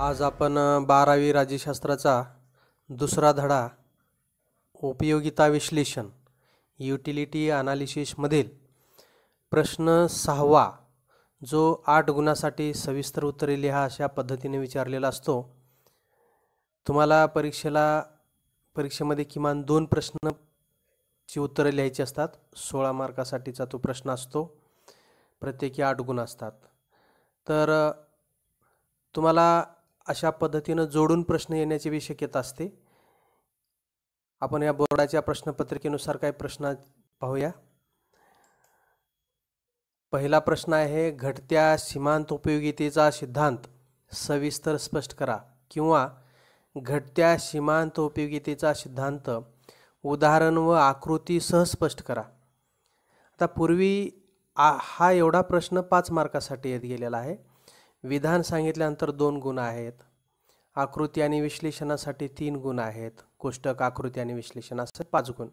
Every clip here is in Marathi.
आज आपण 12वी राज्यशास्त्राचा दुसरा धडा उपयोगिता विश्लेषण युटिलिटी अनालिसिसमधील प्रश्न 6वा जो 8 गुणासाठी सविस्तर उत्तरे लिहा अशा पद्धतीने विचारलेला असतो। तुम्हाला परीक्षेमध्ये किमान 2 प्रश्नाची उत्तरे लिहायची असतात। 16 मार्कासाठीचा तो प्रश्न असतो, प्रत्येकी 8 गुण असतात। तर तुम्हाला अशा पद्धतीने जोडून प्रश्न येण्याची भी शक्यता असते। आपण या बोर्डाच्या प्रश्नपत्रिकेनुसार काही प्रश्न पाहूया। पहिला प्रश्न आहे, घटत्या सीमांत उपयोगितेचा सिद्धांत सविस्तर स्पष्ट करा किंवा घटत्या सीमांत उपयोगितेचा सिद्धांत उदाहरण व आकृतीसह स्पष्ट करा। आता पूर्वी हा एवढा प्रश्न 5 मार्कासाठी येत गेलेला आहे। विधान सांगितल्यानंतर 2 गुण आहेत, आकृती आणि विश्लेषणासाठी 3 गुण आहेत, कोष्टक आकृती आणि विश्लेषणासाठी 5 गुण,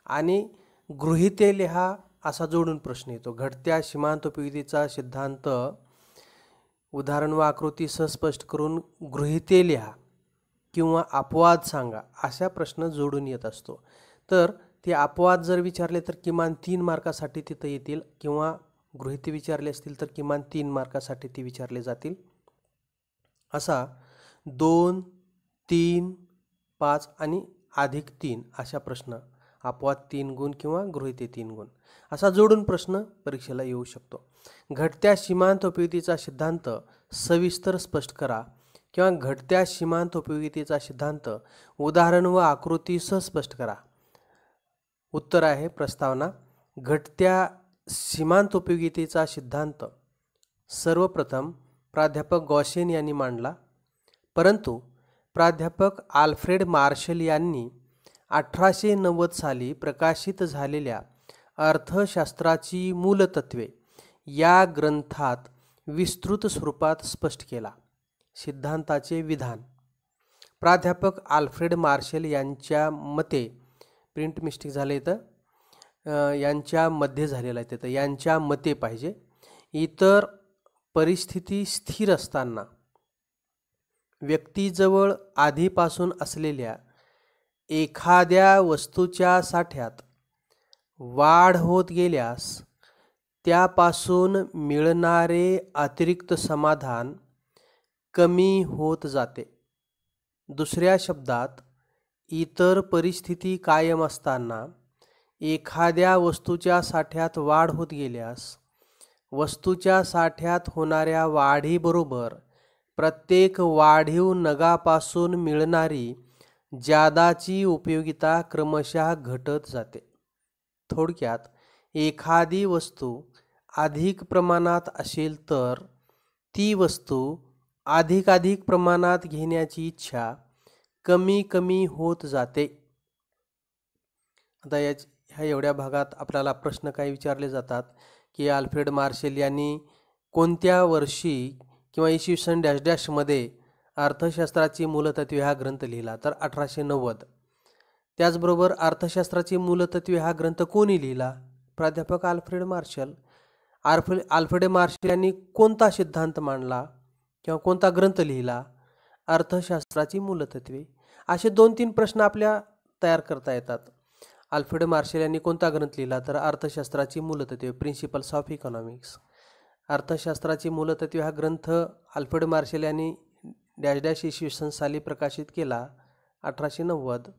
आणि गृहीते लिहा असा जोडून प्रश्न येतो। घटत्या सीमांत उपयोगितेचा सिद्धांत उदाहरण व आकृतीसह स्पष्ट करून गृहीते लिहा किंवा अपवाद सांगा अशा प्रश्न जोडून येत असतो। तर ते अपवाद जर विचारले तर किमान 3 मार्कासाठी तिथे येतील, किंवा गृहीते विचारले असतील तर किमान 3 मार्कासाठी ते विचारले जातील। असा 2, 3, 5 आणि अधिक 3 अशा प्रश्न, अपवाद 3 गुण किंवा गृहीते 3 गुण असा जोडून प्रश्न परीक्षेला येऊ शकतो। घटत्या सीमांत उपयोगितेचा सिद्धांत सविस्तर स्पष्ट करा किंवा घटत्या सीमांत उपयोगितेचा सिद्धांत उदाहरण व आकृतीसह स्पष्ट करा। उत्तर आहे प्रस्तावना। घटत्या सीमांत उपयोगितेचा सिद्धांत सर्वप्रथम प्राध्यापक गॉसेन यांनी मांडला, परंतु प्राध्यापक आल्फ्रेड मार्शल यांनी 1890 साली प्रकाशित झालेल्या अर्थशास्त्राची मूलतत्वे या ग्रंथात विस्तृत स्वरूपात स्पष्ट केला। सिद्धांताचे विधान प्राध्यापक आल्फ्रेड मार्शल यांच्या मते, प्रिंट मिस्टेक झाले तर यांच्या मध्ये झालेला आहे, तर यांच्या मते पाहिजे, इतर परिस्थिती स्थिर असताना व्यक्तीजवळ आधीपासून असलेल्या एखाद्या वस्तूच्या साठ्यात वाढ होत गेल्यास त्यापासून मिळणारे अतिरिक्त समाधान कमी होत जाते। दुसऱ्या शब्दात, इतर परिस्थिती कायम असताना एखाद्या वस्तूच्या साठ्यात वाढ होत गेल्यास वस्तूच्या साठ्यात होणाऱ्या वाढीबरोबर प्रत्येक वाढीव नगापासून मिळणारी ज्यादाची उपयोगिता क्रमशः घटत जाते। थोडक्यात, एखादी वस्तू अधिक प्रमाणात असेल तर ती वस्तू अधिक प्रमाणात घेण्याची इच्छा कमी कमी होत जाते। आता ह्या एवढ्या भागात आपल्याला प्रश्न काय विचारले जातात की आल्फ्रेड मार्शल यांनी कोणत्या वर्षी किंवा इसवी सन डॅश डॅश मध्ये अर्थशास्त्राची मूलतत्वे हा ग्रंथ लिहिला, तर 1890। त्याचबरोबर अर्थशास्त्राची मूलतत्वे हा ग्रंथ कोणी लिहिला? प्राध्यापक आल्फ्रेड मार्शल। आल्फ्रेड मार्शल यांनी कोणता सिद्धांत मांडला किंवा कोणता ग्रंथ लिहिला? अर्थशास्त्राची मूलतत्वे। असे 2-3 प्रश्न आपल्या तयार करता येतात। आल्फ्रेड मार्शल यांनी कोणता ग्रंथ लिहिला? तर अर्थशास्त्राची मूलतत्वे, प्रिन्सिपल्स ऑफ इकॉनॉमिक्स। अर्थशास्त्राची मूलतत्वे हा ग्रंथ आल्फ्रेड मार्शल यांनी डॅश डॅश इसवी सन साली प्रकाशित केला, 1890।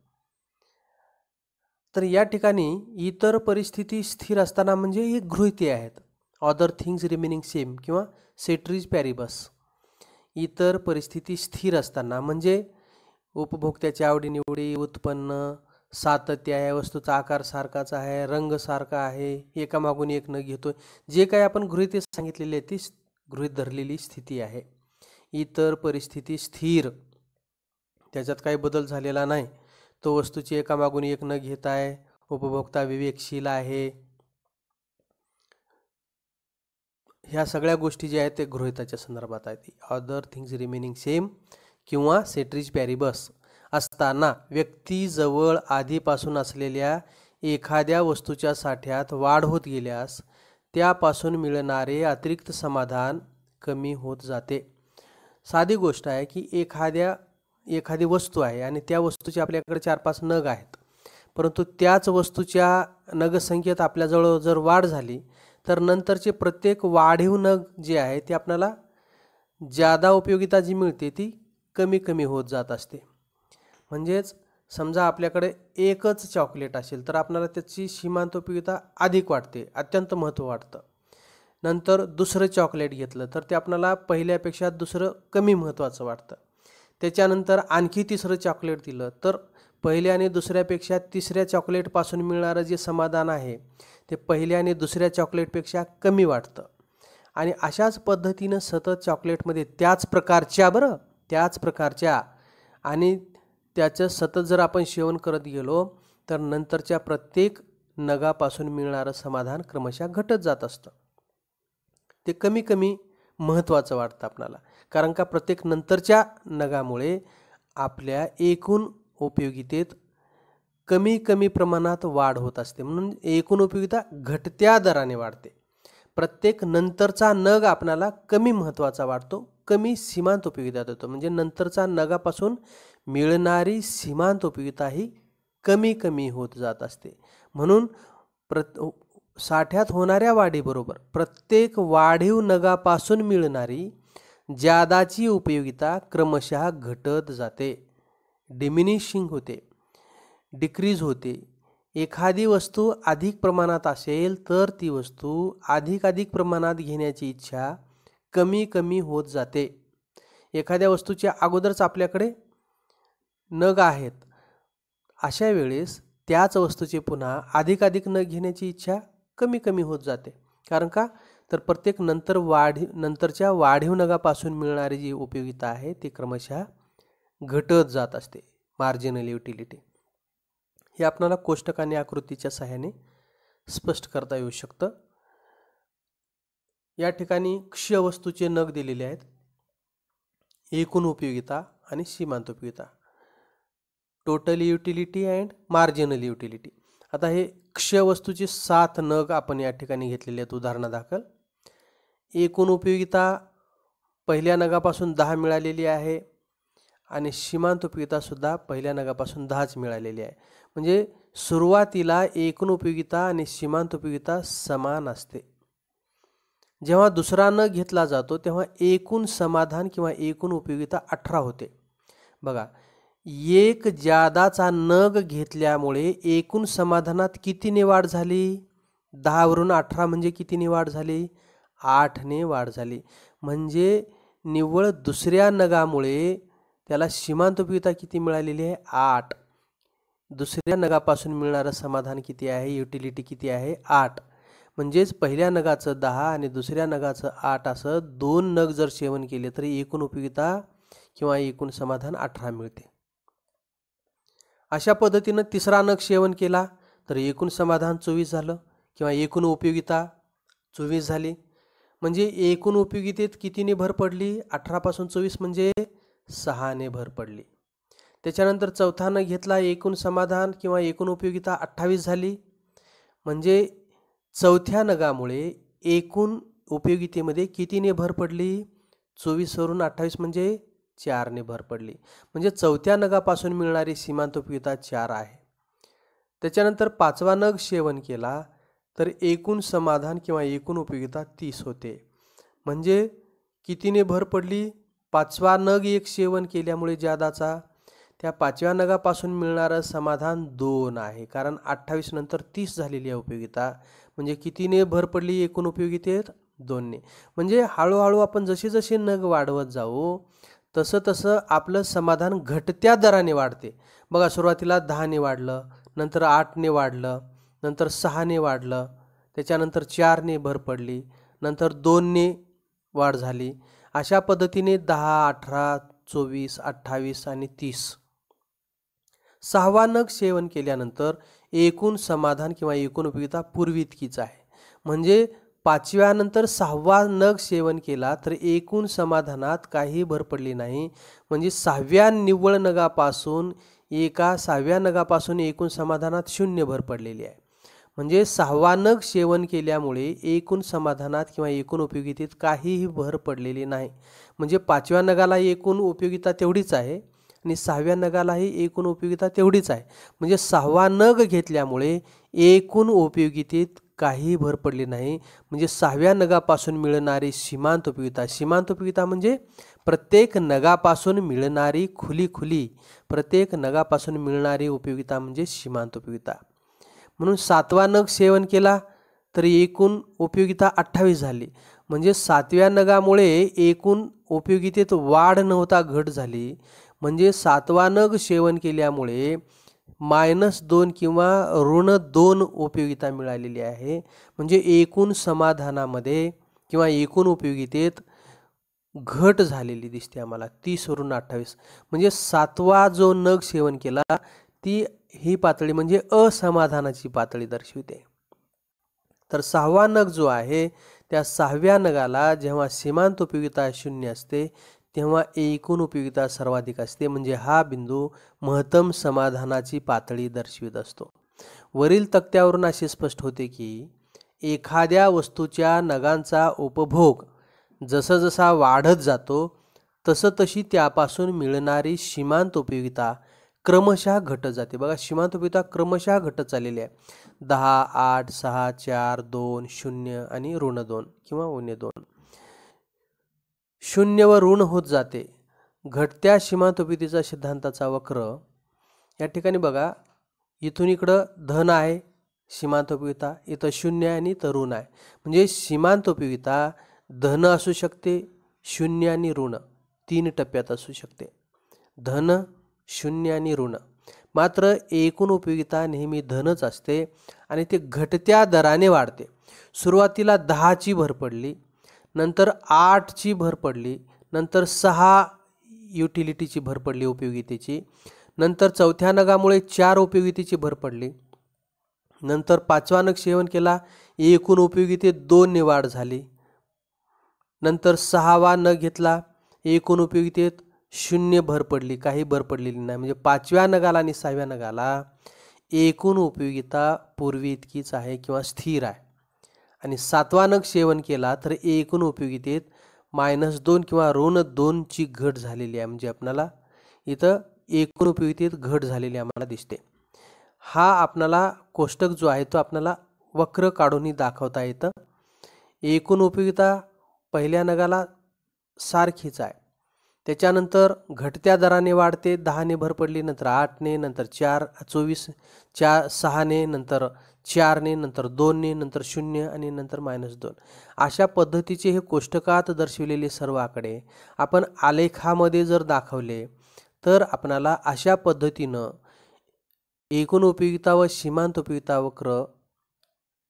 तर या ठिकाणी इतर परिस्थिती स्थिर असताना म्हणजे ही गृहीते आहेत, अदर थिंग्स रिमेनिंग सेम किंवा सेटरीज पॅरिबस। इतर परिस्थिती स्थिर असताना म्हणजे उपभोक्त्याच्या आवडीनिवडी, उत्पन्न, सातत्य आहे, वस्तूचा आकार सारखाच आहे, रंग सारखा आहे, एकामागून एक न घेतोय, जे काही आपण गृहीते सांगितलेली आहे ती गृहीत धरलेली स्थिती आहे। इतर परिस्थिती स्थिर, त्याच्यात काही बदल झालेला नाही, तो वस्तूची एकामागून एक न घेत आहे, उपभोक्ता विवेकशील आहे, ह्या सगळ्या गोष्टी ज्या आहेत ते गृहीताच्या संदर्भात आहेत। अदर थिंग्स रिमेनिंग सेम किंवा सेटरीज पॅरिबस असताना व्यक्तीजवळ आधीपासून असलेल्या एखाद्या वस्तूच्या साठ्यात वाढ होत गेल्यास त्यापासून मिळणारे अतिरिक्त समाधान कमी होत जाते। साधी गोष्ट आहे की एखादी वस्तू आहे आणि त्या वस्तूचे आपल्याकडे 4-5 नग आहेत, परंतु त्याच वस्तूच्या नगसंख्येत आपल्याजवळ जर वाढ झाली तर नंतरचे प्रत्येक वाढीव नग जे आहे ते आपल्याला जादा उपयोगिता जी मिळते ती कमी कमी होत जात असते. म्हणजेच समजा आपल्याकडे एकच चॉकलेट असेल तर आपल्याला त्याची सीमांत उपयोगिता अधिक वाटते, अत्यंत महत्त्व वाटतं. नंतर दुसरं चॉकलेट घेतलं तर ते आपल्याला पहिल्यापेक्षा दुसरं कमी महत्त्वाचं वाटतं. त्याच्यानंतर आणखी तिसरं चॉकलेट दिलं तर पहिल्या आणि दुसऱ्यापेक्षा तिसऱ्या चॉकलेटपासून मिळणारं जे समाधान आहे ते पहिल्या आणि दुसऱ्या चॉकलेटपेक्षा कमी वाटतं. आणि अशाच पद्धतीनं सतत चॉकलेटमध्ये त्याच प्रकारच्या आणि त्याचं सतत जर आपण सेवन करत गेलो तर नंतरच्या प्रत्येक नगापासून मिळणारं समाधान क्रमशः घटत जात असतं. ते कमी कमी महत्त्वाचं वाटतं आपल्याला, कारण का प्रत्येक नंतरच्या नगामुळे आपल्या एकूण उपयोगितेत कमी कमी प्रमाणात वाढ होत असते, म्हणून एकूण उपयोगिता घटत्या दराने वाढते. प्रत्येक नंतरचा नग आपल्याला कमी महत्त्वाचा वाटतो, कमी सीमांत उपयोगिता देतो. म्हणजे नंतरचा नगापासून मिळणारी सीमांत उपयोगिता ही कमी कमी होत जात असते. म्हणून साठ्यात होणाऱ्या वाढीबरोबर प्रत्येक वाढीव नगापासून मिळणारी जादाची उपयोगिता क्रमशः घटत जाते, डिमिनिशिंग होते, डिक्रीज होते. एखादी वस्तू अधिक प्रमाणात असेल तर ती वस्तू अधिक प्रमाणात घेण्याची इच्छा कमी कमी होत जाते. एखाद्या वस्तूच्या अगोदरच आपल्याकडे नग आहेत, अशा वेळेस त्याच वस्तूचे पुन्हा अधिक नग घेण्याची इच्छा कमी कमी होत जाते. कारण का तर प्रत्येक नंतरच्या वाढीव नगापासून मिळणारी जी उपयोगिता आहे ती क्रमशः घटत जात असते, मार्जिनल युटिलिटी. हे आपल्याला कोष्टक आणि आकृतीच्या सहाय्याने स्पष्ट करता येऊ शकतं. या ठिकाणी क्ष वस्तूचे नग दिलेले आहेत, एकूण उपयोगिता आणि सीमांत उपयोगिता, total utility and marginal utility. आता हे क्ष वस्तूचे 7 नग आपण या ठिकाणी घेतलेले आहेत उदाहरणादाखल. एकूण उपयोगिता पहिल्या नगापासून 10 मिळालेली आहे आणि सीमांत उपयोगिता सुद्धा पहिल्या नगापासून 10च मिळालेली आहे. म्हणजे सुरुवातीला एकूण उपयोगिता आणि सीमांत उपयोगिता समान असते. जेव्हा दुसरा नग घेतला जातो तेव्हा एकूण समाधान किंवा एकूण उपयोगिता 18 होते. बघा, एक जादाचा नग घेतल्यामुळे एकूण समाधानात कितीने वाढ झाली? 10 वरून 18 म्हणजे कितीने वाढ झाली? 8ने वाढ झाली. म्हणजे निव्वळ दुसऱ्या नगामुळे त्याला सीमांत उपयोगिता किती मिळालेली आहे? 8. दुसऱ्या नगापासून मिळणारं समाधान किती आहे? युटिलिटी किती आहे? 8. म्हणजेच पहिल्या नगाचं 10 आणि दुसऱ्या नगाचं 8 असं 2 नग जर सेवन केले तरी एकूण उपयोगिता किंवा एकूण समाधान 18 मिळते. अशा पद्धतीनं तिसरा नग सेवन केला तर एकूण समाधान 24 झालं किंवा एकूण उपयोगिता 24 झाली. म्हणजे एकूण उपयोगितेत कितीने भर पडली? 18 पासून 24 म्हणजे 6ने भर पडली. त्याच्यानंतर चौथा नग घेतला, एकूण समाधान किंवा एकूण उपयोगिता 28 झाली. म्हणजे चौथ्या नगामुळे एकूण उपयोगितेमध्ये कितीने भर पडली? 24 वरून 28 म्हणजे 4ने भर पडली. म्हणजे चौथ्या नगापासून मिळणारी सीमांत उपयोगिता 4 आहे. त्याच्यानंतर पाचवा नग सेवन केला तर एकूण समाधान किंवा एकूण उपयोगिता 30 होते. म्हणजे कितीने भर पडली? पाचवा नग एक सेवन केल्यामुळे जादाचा त्या पाचव्या नगापासून मिळणारं समाधान 2 आहे, कारण 28 नंतर 30 झालेली आहे उपयोगिता. म्हणजे कितीने भर पडली एकूण उपयोगितेत? 2ने. म्हणजे हळूहळू आपण जसे नग वाढवत जाऊ तसं आपलं समाधान घटत्या दराने वाढते. बघा, सुरुवातीला 10ने वाढलं, नंतर 8ने वाढलं, नंतर 6ने वाढलं, त्याच्यानंतर 4ने भर पडली, नंतर 2ने वाढ झाली. अशा पद्धतीने 10, 18, 24, 28 आणि 30. 6वा नग सेवन केल्यानंतर एकूण समाधान किंवा एकूण उपयोगिता पूर्वीइतकीच आहे. म्हणजे 5व्या नंतर 6वा नग सेवन केला तर एकूण समाधानात काही भर पडली नाही. म्हणजे 6व्या निव्वळ नगापासून 6व्या नगापासून एकूण समाधानात 0 भर पडलेली आहे. म्हणजे 6वा नग सेवन केल्यामुळे एकूण समाधानात किंवा एकूण उपयोगितेत काहीही भर पडलेली नाही. म्हणजे 5व्या नगाला एकूण उपयोगिता तेवढीच आहे आणि 6व्या नगालाही एकूण उपयोगिता तेवढीच आहे. म्हणजे 6वा नग घेतल्यामुळे एकूण उपयोगितेत काही भर पडली नाही. म्हणजे 6व्या नगापासून मिळणारी सीमांत उपयोगिता म्हणजे प्रत्येक नगापासून मिळणारी खुली प्रत्येक नगापासून मिळणारी उपयोगिता म्हणजे सीमांत उपयोगिता. म्हणून 7वा नग सेवन केला तर एकूण उपयोगिता 28 झाली. म्हणजे 7व्या नगामुळे एकूण उपयोगितेत वाढ नव्हता घट झाली. म्हणजे 7वा नग सेवन केल्यामुळे -2 किंवा -2 उपयोगिता मिळालेली आहे. म्हणजे एकूण समाधानामध्ये किंवा एकूण उपयोगितेत घट झालेली दिसते आम्हाला 30 वरून 28. म्हणजे 7वा जो नग सेवन केला ही पातळी म्हणजे असमाधानाची पातळी दर्शवते. तर 6वा नग जो आहे त्या 6व्या नगाला जेव्हा सीमांत उपयोगिता 0 असते तेव्हा एकूण उपयोगिता सर्वाधिक असते. म्हणजे हा बिंदू महत्तम समाधानाची पातळी दर्शवित असतो. वरील तक्त्यावरून असे स्पष्ट होते की एखाद्या वस्तूच्या नगांचा उपभोग जसा वाढत जातो तशी त्यापासून मिळणारी सीमांत उपयोगिता क्रमशः घटत जाते. बघा, सीमांत उपयोगिता क्रमशः घटत चाललेली आहे. 10, 8, 6, 4, 2, 0 आणि -2 किंवा -2. 0 व ऋण होत जाते. घटत्या सीमांत उपयोगितेचा सिद्धांताचा वक्र या ठिकाणी बघा, इथून इकडं धन आहे सीमांत उपयोगिता, इथं 0 आहे आणि इथं ऋण आहे. म्हणजे सीमांत उपयोगिता धन असू शकते, 0 आणि ऋण 3 टप्प्यात असू शकते. धन, 0 आणि ऋण. मात्र एकूण उपयोगिता नेहमी धनच असते आणि ते घटत्या दराने वाढते. सुरुवातीला 10ची भर पडली, नंतर 8ची भर पडली, नंतर 6 युटिलिटीची भर पडली उपयोगितेची, नंतर 4थ्या नगामुळे 4 उपयोगितेची भर पडली, नंतर 5वा नग सेवन केला, एकूण उपयोगितेत 2 ने वाढ झाली, नंतर 6वा नग घेतला, एकूण उपयोगितेत 0 भर पडली, काही भर पडलेली नाही. म्हणजे 5व्या नगाला आणि 6व्या नगाला एकूण उपयोगिता पूर्वी इतकीच आहे किंवा स्थिर आहे. आणि 7वा नग सेवन केला तर एकूण उपयोगितेत -2 किंवा -2ची घट झालेली आहे. म्हणजे आपल्याला इथं एकूण उपयोगितेत घट झालेली आम्हाला दिसते. हा आपल्याला कोष्टक जो आहे तो आपल्याला वक्र काढूनही दाखवता येतं. एकूण उपयोगिता पहिल्या नगाला सारखीच आहे, त्याच्यानंतर घटत्या दराने वाढते. 10ने भर पडली, नंतर 8ने, नंतर 6ने, नंतर 4ने, नंतर 2ने, नंतर 0 आणि नंतर -2. अशा पद्धतीचे हे कोष्टकात दर्शविलेले सर्व आकडे आपण आलेखामध्ये जर दाखवले तर आपणाला अशा पद्धतीनं एकूण उपयोगिता व सीमांत उपयोगिता वक्र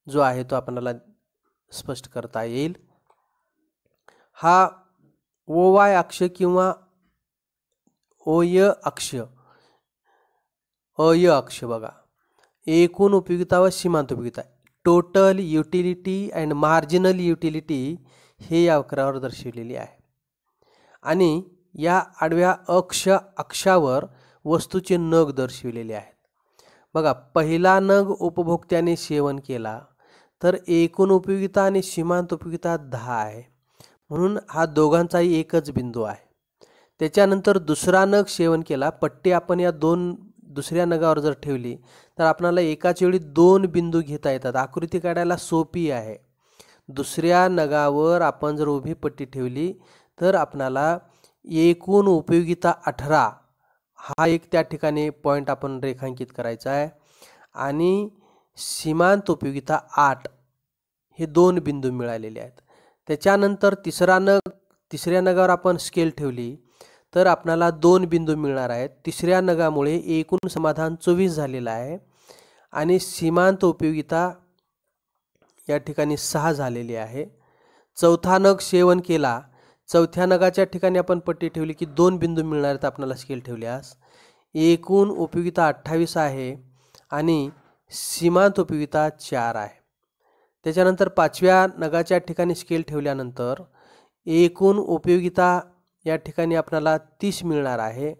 जो आहे तो आपल्याला स्पष्ट करता येईल. हा OY अक्ष किंवा OY अक्ष बघा, एकूण उपयोगिता व सीमांत उपयोगिता, total utility and marginal utility हे या वक्रावर दर्शविलेली आहे. आणि या आडव्या अक्षावर वस्तूचे नग दर्शविलेले आहेत. बघा, पहिला नग उपभोक्त्याने सेवन केला तर एकूण उपयोगिता आणि सीमांत उपयोगिता 10 आहे, म्हणून हा दोघांचाही एकच बिंदू आहे. त्याच्यानंतर दुसरा नग सेवन केला, पट्टी आपण या दुसऱ्या नगावर जर ठेवली तर आपल्याला एकाच वेळी 2 बिंदू घेता येतात. आकृती काढायला सोपी आहे. दुसऱ्या नगावर आपण जर उभी पट्टी ठेवली तर आपल्याला एकूण उपयोगिता 18 हा एक त्या ठिकाणी पॉईंट आपण रेखांकित करायचा आहे आणि सीमांत उपयोगिता 8 हे 2 बिंदू मिळालेले आहेत. त्याच्यानंतर तिसऱ्या नगावर आपण स्केल ठेवली तर आपल्याला 2 बिंदू मिळणार आहेत. तिसऱ्या नगामुळे एकूण समाधान 24 झालेलं आहे आणि सीमांत उपयोगिता या ठिकाणी 6 झालेली आहे. चौथा नग सेवन केला, चौथ्या नगाच्या ठिकाणी आपण पट्टी ठेवली की 2 बिंदू मिळणार आहेत आपल्याला स्केल ठेवल्यास. एकूण उपयोगिता 28 आहे आणि सीमांत उपयोगिता 4 आहे. त्याच्यानंतर 5व्या नगाच्या ठिकाणी स्केल ठेवल्यानंतर एकूण उपयोगिता या ठिकाणी आपल्याला 30 मिळणार आहे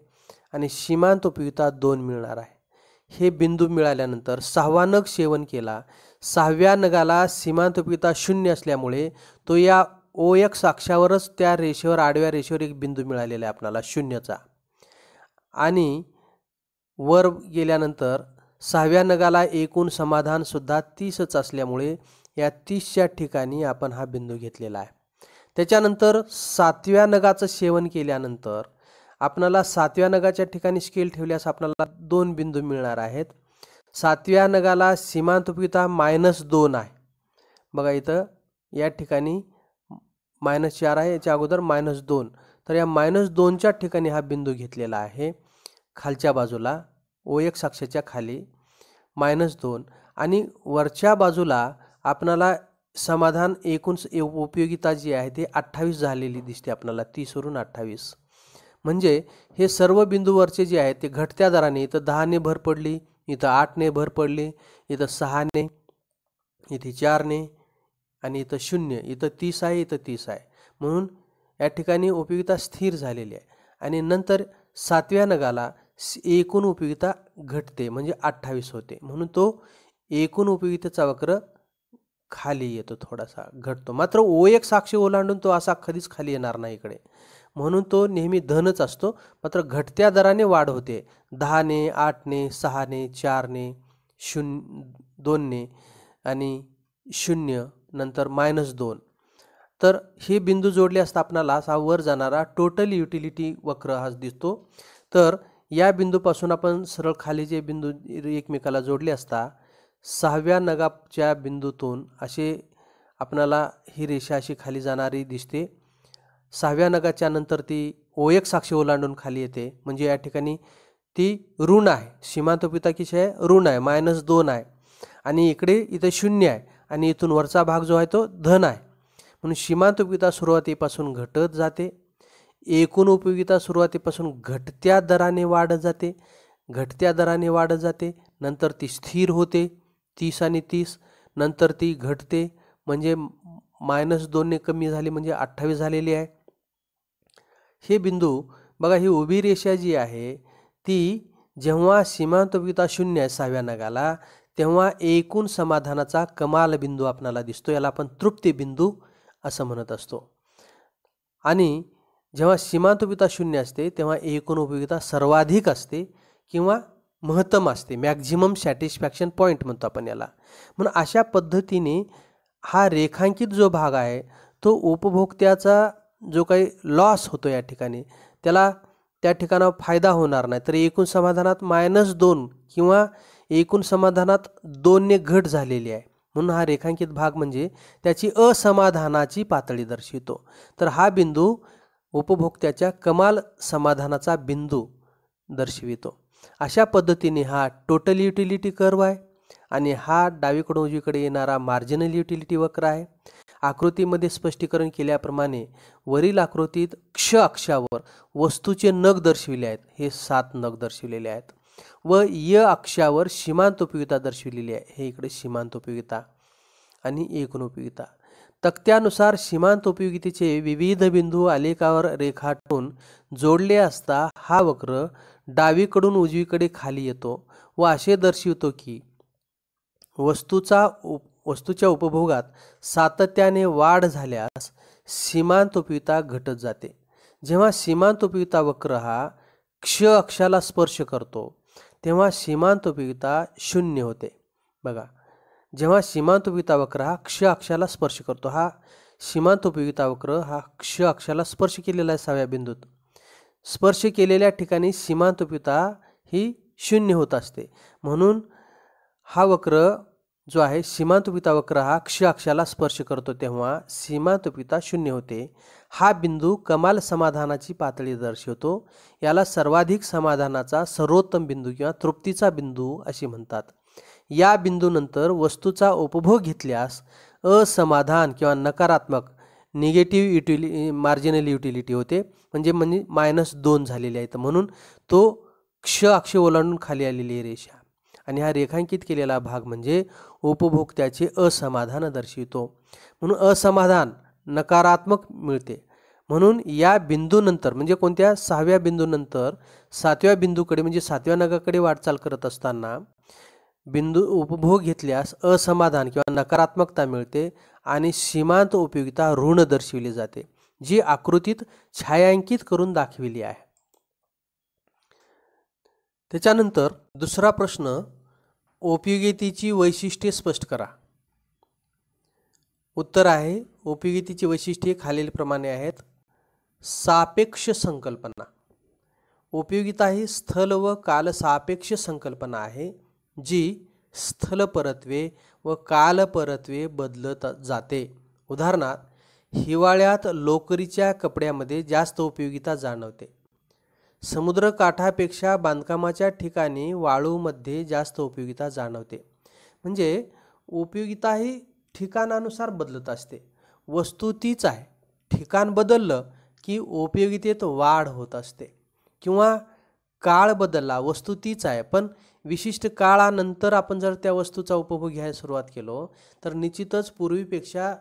आणि सीमांत उपयोगिता 2 मिळणार आहे. हे बिंदू मिळाल्यानंतर 6वा नग सेवन केला, 6व्या नगाला सीमांत उपयोगिता 0 असल्यामुळे तो या OX अक्षावरच त्या रेषेवर आडव्या रेषेवर एक बिंदू मिळालेला आहे आपल्याला 0चा. आणि वर गेल्यानंतर 6व्या नगाला एकूण समाधान सुद्धा 30च असल्यामुळे या 30च्या ठिकाणी आपण हा बिंदू घेतलेला आहे. त्याच्यानंतर 7व्या नगाचं सेवन केल्यानंतर आपल्याला 7व्या नगाच्या ठिकाणी स्केल ठेवल्यास आपल्याला 2 बिंदू मिळणार आहेत. 7व्या नगाला सीमांत उपयोगिता -2 आहे. बघा इथं या ठिकाणी -4 आहे, याच्या अगोदर -2. तर या -2च्या ठिकाणी हा बिंदू घेतलेला आहे खालच्या बाजूला OX अक्षाच्या खाली -2. आणि वरच्या बाजूला आपणाला समाधान एकूण उपयोगिता जी आहे ते 28 झालेली दिसते आपल्याला, 30वरून 28. म्हणजे हे सर्व बिंदूवरचे जे आहेत ते घटत्या दराने, इथं 10ने भर पडली, इथं 8ने भर पडली, इथं 6ने, इथे 4ने आणि इथं 0, इथं 30 आहे, इथं 30 आहे. म्हणून या ठिकाणी उपयोगिता स्थिर झालेली आहे. आणि नंतर 7व्या नगाला एकूण उपयोगिता घटते म्हणजे 28 होते. म्हणून तो एकूण उपयोगितेचा वक्र खाली येतो, थोडासा घटतो. मात्र OX अक्ष ओलांडून तो असा कधीच खाली येणार नाही इकडे, म्हणून तो नेहमी धनच असतो. मात्र घटत्या दराने वाढ होते, 10ने, 8ने, 6ने, 4ने, 2ने आणि 0, नंतर -2. तर हे बिंदू जोडले असता आपणाला असा वर जाणारा टोटल युटिलिटी वक्र हा दिसतो. तर या बिंदूपासून आपण सरळ खाली जे बिंदू एकमेकाला जोडले असता 6व्या नगाच्या बिंदूतून असे आपणाला ही रेषा अशी खाली जाणारी दिसते. 6व्या नगाच्या नंतर ती OX अक्ष ओलांडून खाली येते, म्हणजे या ठिकाणी ती ऋण आहे. सीमांत उपयोगिता किती आहे? ऋण आहे, -2 आहे. आणि इकडे इथे 0 आहे आणि इथून वरचा भाग जो आहे तो धन आहे. म्हणून सीमांत उपयोगिता सुरुवातीपासून घटत जाते, एकूण उपयोगिता सुरुवातीपासून घटत्या दराने वाढत जाते, घटत्या दराने वाढत जाते, नंतर ती स्थिर होते 30 आणि 30, नंतर ती घटते म्हणजे -2ने कमी झाली म्हणजे 28 झालेली आहे. हे बिंदू बघा, ही उभी रेषा जी आहे ती जेव्हा सीमांत उपयोगिता 0 आहे 6व्या नगाला, तेव्हा एकूण समाधानाचा कमाल बिंदू आपल्याला दिसतो. याला आपण तृप्ती बिंदू असं म्हणत असतो. आणि जेव्हा सीमांत उपयोगिता 0 असते तेव्हा एकूण उपयोगिता सर्वाधिक असते किंवा महत्तम असते, मॅक्झिमम सॅटिस्फॅक्शन पॉईंट म्हणतो आपण याला. म्हणून अशा पद्धतीने हा रेखांकित जो भाग आहे तो उपभोक्त्याचा जो काही लॉस होतो या ठिकाणी त्याला त्या ठिकाणावर फायदा होणार नाही. तर एकूण समाधानात -2 किंवा एकूण समाधानात 2ने घट झालेली आहे, म्हणून हा रेखांकित भाग म्हणजे त्याची असमाधानाची पातळी दर्शवितो. तर हा बिंदू उपभोक्त्याच्या कमाल समाधानाचा बिंदू दर्शवितो. अशा पद्धतीने हा टोटल युटिलिटी कर्व आहे आणि हा डावीकडून उजवीकडे येणारा मार्जिनल युटिलिटी वक्र आहे. आकृतीमध्ये स्पष्टीकरण केल्याप्रमाणे वरील आकृतीत क्ष अक्षावर वस्तूचे नग दर्शविले आहेत, हे 7 नग दर्शविलेले आहेत, व य अक्षावर सीमांत उपयोगिता दर्शविलेली आहे, हे इकडे सीमांत उपयोगिता आणि एकूण उपयोगिता. तक्त्यानुसार सीमांत उपयोगितेचे विविध बिंदू आलेखावर रेखाटून जोडले असता हा वक्र डावीकडून उजवीकडे खाली येतो व असे दर्शवितो की वस्तूच्या उपभोगात सातत्याने वाढ झाल्यास सीमांत उपयोगिता घटत जाते. जेव्हा सीमांत उपयोगिता वक्र हा क्ष अक्षाला स्पर्श करतो तेव्हा सीमांत उपयोगिता 0 होते. बघा, जेव्हा सीमांत उपयोगिता वक्र हा क्ष अक्षाला स्पर्श करतो, हा सीमांत उपयोगिता वक्र हा क्ष अक्षाला स्पर्श केलेला आहे 6व्या बिंदूत. स्पर्श केलेल्या ठिकाणी सीमांत उपयोगिता ही 0 होत असते. म्हणून हा वक्र जो आहे सीमांत उपयोगिता वक्र हा क्ष अक्षाला स्पर्श करतो तेव्हा सीमांत उपयोगिता 0 होते. हा बिंदू कमाल समाधानाची पातळी दर्शवतो. याला सर्वाधिक समाधानाचा सर्वोत्तम बिंदू किंवा तृप्तीचा बिंदू असे म्हणतात. या बिंदूनंतर वस्तूचा उपभोग घेतल्यास असमाधान किंवा नकारात्मक निगेटिव्ह मार्जिनल युटिलिटी होते, म्हणजे -2 झालेले आहेत. म्हणून तो क्ष अक्ष ओलांडून खाली आलेली रेषा आणि हा रेखांकित केलेला भाग म्हणजे उपभोक्त्याचे असमाधान दर्शवितो. म्हणून असमाधान नकारात्मक मिळते. म्हणून या बिंदूनंतर म्हणजे कोणत्या 6व्या बिंदूनंतर 7व्या बिंदूकडे म्हणजे 7व्या नगाकडे वाटचाल करत असताना बिंदू उपभोग घेतल्यास असमाधान किंवा नकारात्मकता मिळते आणि सीमांत उपयोगिता ऋण दर्शविली जाते, जी आकृतीत छायांकित करून दाखविली आहे. त्याच्यानंतर दुसरा प्रश्न, उपयोगितेची वैशिष्ट्ये स्पष्ट करा. उत्तर आहे, उपयोगितेची वैशिष्ट्ये खालीलप्रमाणे आहेत. सापेक्ष संकल्पना. उपयोगिता ही स्थल व काल सापेक्ष संकल्पना आहे, जी स्थलपरत्वे व कालपरत्वे बदलत जाते. उदाहरणार्थ, हिवाळ्यात लोकरीच्या कपड्यामध्ये जास्त उपयोगिता जाणवते. समुद्रकाठापेक्षा बांधकामाच्या ठिकाणी वाळूमध्ये जास्त उपयोगिता जाणवते. म्हणजे उपयोगिता ही ठिकाणानुसार बदलत असते. वस्तू तीच आहे, ठिकाण बदललं की उपयोगितेत वाढ होत असते. किंवा काळ बदलला, वस्तू तीच आहे पण विशिष्ट काळानंतर आपण जर त्या वस्तूचा उपभोग घ्यायला सुरुवात केलो तर निश्चितच पूर्वीपेक्षा